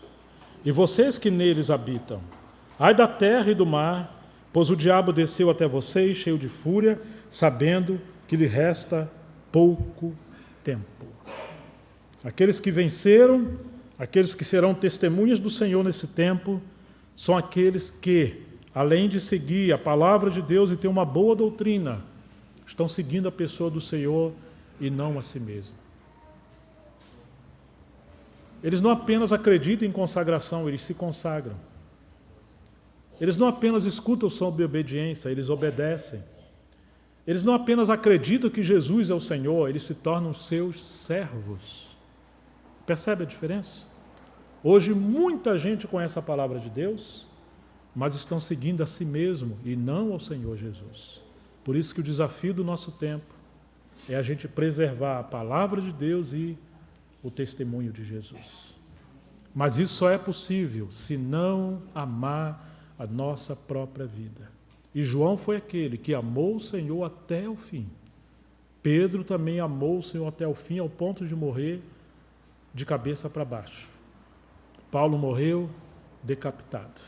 e vocês que neles habitam. Ai da terra e do mar, pois o diabo desceu até vocês, cheio de fúria, sabendo que lhe resta pouco tempo. Aqueles que venceram, aqueles que serão testemunhas do Senhor nesse tempo, são aqueles que, além de seguir a palavra de Deus e ter uma boa doutrina, estão seguindo a pessoa do Senhor e não a si mesmo. Eles não apenas acreditam em consagração, eles se consagram. Eles não apenas escutam sobre obediência, eles obedecem. Eles não apenas acreditam que Jesus é o Senhor, eles se tornam seus servos. Percebe a diferença? Hoje muita gente conhece a palavra de Deus, mas estão seguindo a si mesmo e não ao Senhor Jesus. Por isso que o desafio do nosso tempo é a gente preservar a palavra de Deus e o testemunho de Jesus. Mas isso só é possível se não amar a nossa própria vida. E João foi aquele que amou o Senhor até o fim. Pedro também amou o Senhor até o fim, ao ponto de morrer de cabeça para baixo. Paulo morreu decapitado.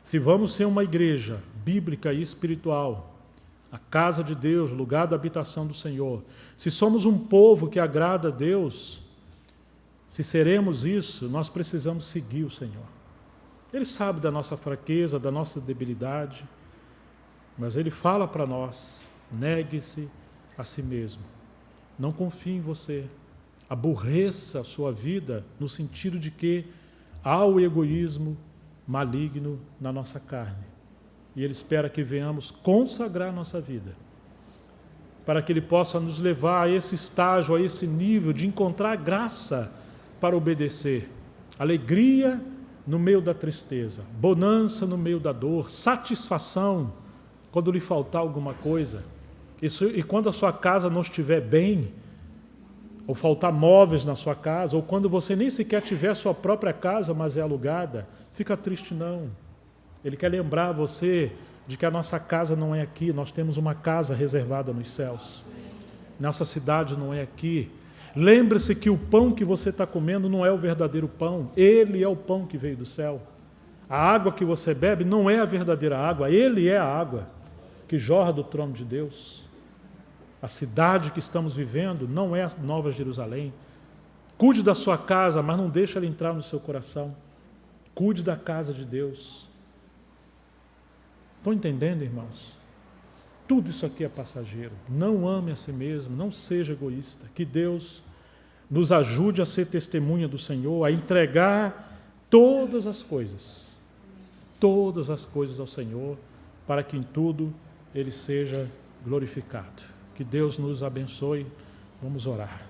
Se vamos ser uma igreja bíblica e espiritual, a casa de Deus, lugar da habitação do Senhor, se somos um povo que agrada a Deus, se seremos isso, nós precisamos seguir o Senhor. Ele sabe da nossa fraqueza, da nossa debilidade, mas Ele fala para nós: negue-se a si mesmo. Não confie em você. Aborreça a sua vida no sentido de que há o egoísmo maligno na nossa carne. E Ele espera que venhamos consagrar nossa vida, para que Ele possa nos levar a esse estágio, a esse nível de encontrar graça para obedecer. Alegria no meio da tristeza, bonança no meio da dor, satisfação quando lhe faltar alguma coisa. E quando a sua casa não estiver bem, ou faltar móveis na sua casa, ou quando você nem sequer tiver sua própria casa, mas é alugada, fica triste não. Ele quer lembrar você de que a nossa casa não é aqui, nós temos uma casa reservada nos céus. Nossa cidade não é aqui. Lembre-se que o pão que você está comendo não é o verdadeiro pão, Ele é o pão que veio do céu. A água que você bebe não é a verdadeira água, Ele é a água que jorra do trono de Deus. A cidade que estamos vivendo não é a Nova Jerusalém. Cuide da sua casa, mas não deixe ela entrar no seu coração. Cuide da casa de Deus. Estão entendendo, irmãos? Tudo isso aqui é passageiro. Não ame a si mesmo, não seja egoísta. Que Deus nos ajude a ser testemunha do Senhor, a entregar todas as coisas ao Senhor, para que em tudo Ele seja glorificado. Que Deus nos abençoe. Vamos orar.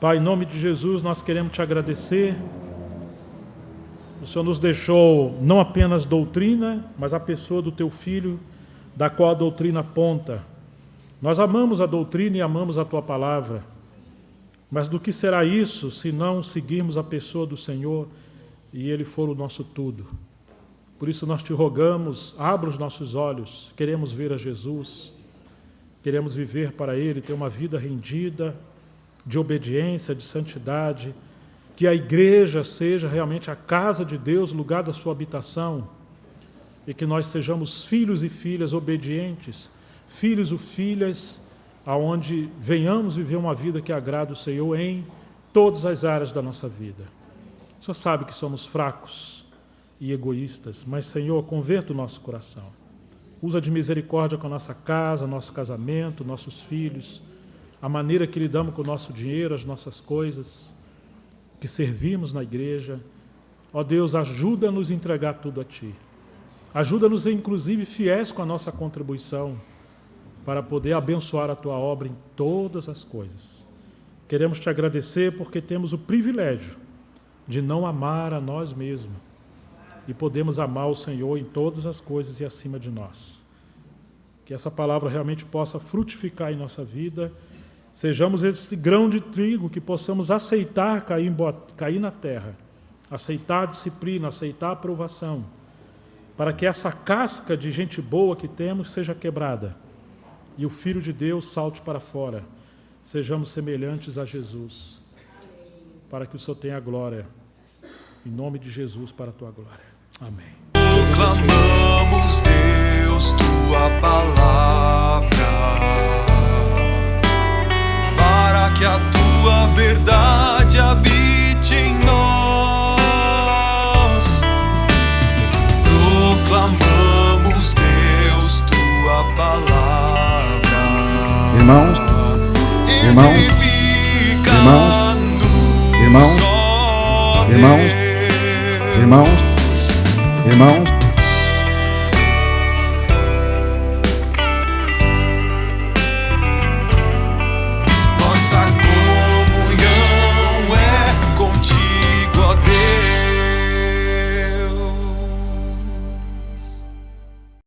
Pai, em nome de Jesus, nós queremos te agradecer. O Senhor nos deixou não apenas doutrina, mas a pessoa do teu Filho, da qual a doutrina aponta. Nós amamos a doutrina e amamos a tua palavra. Mas do que será isso se não seguirmos a pessoa do Senhor e Ele for o nosso tudo? Por isso nós te rogamos, abra os nossos olhos, queremos ver a Jesus, queremos viver para Ele, ter uma vida rendida, de obediência, de santidade, que a igreja seja realmente a casa de Deus, lugar da sua habitação, e que nós sejamos filhos e filhas obedientes, filhos ou filhas, aonde venhamos viver uma vida que agrada o Senhor em todas as áreas da nossa vida. O Senhor sabe que somos fracos e egoístas, mas, Senhor, converta o nosso coração. Usa de misericórdia com a nossa casa, nosso casamento, nossos filhos, a maneira que lidamos com o nosso dinheiro, as nossas coisas, que servimos na igreja. Ó Deus, ajuda-nos a entregar tudo a Ti. Ajuda-nos, inclusive, fiéis com a nossa contribuição, para poder abençoar a Tua obra em todas as coisas. Queremos Te agradecer porque temos o privilégio de não amar a nós mesmos e podemos amar o Senhor em todas as coisas e acima de nós. Que essa palavra realmente possa frutificar em nossa vida, sejamos esse grão de trigo que possamos aceitar cair na terra, aceitar a disciplina, aceitar a aprovação, para que essa casca de gente boa que temos seja quebrada e o Filho de Deus salte para fora. Sejamos semelhantes a Jesus, para que o Senhor tenha glória. Em nome de Jesus, para a Tua glória. Amém.
Proclamamos, Deus, Tua palavra, para que a Tua verdade habite em nós. Proclamamos, Deus, Tua palavra.
Irmãos, irmãos,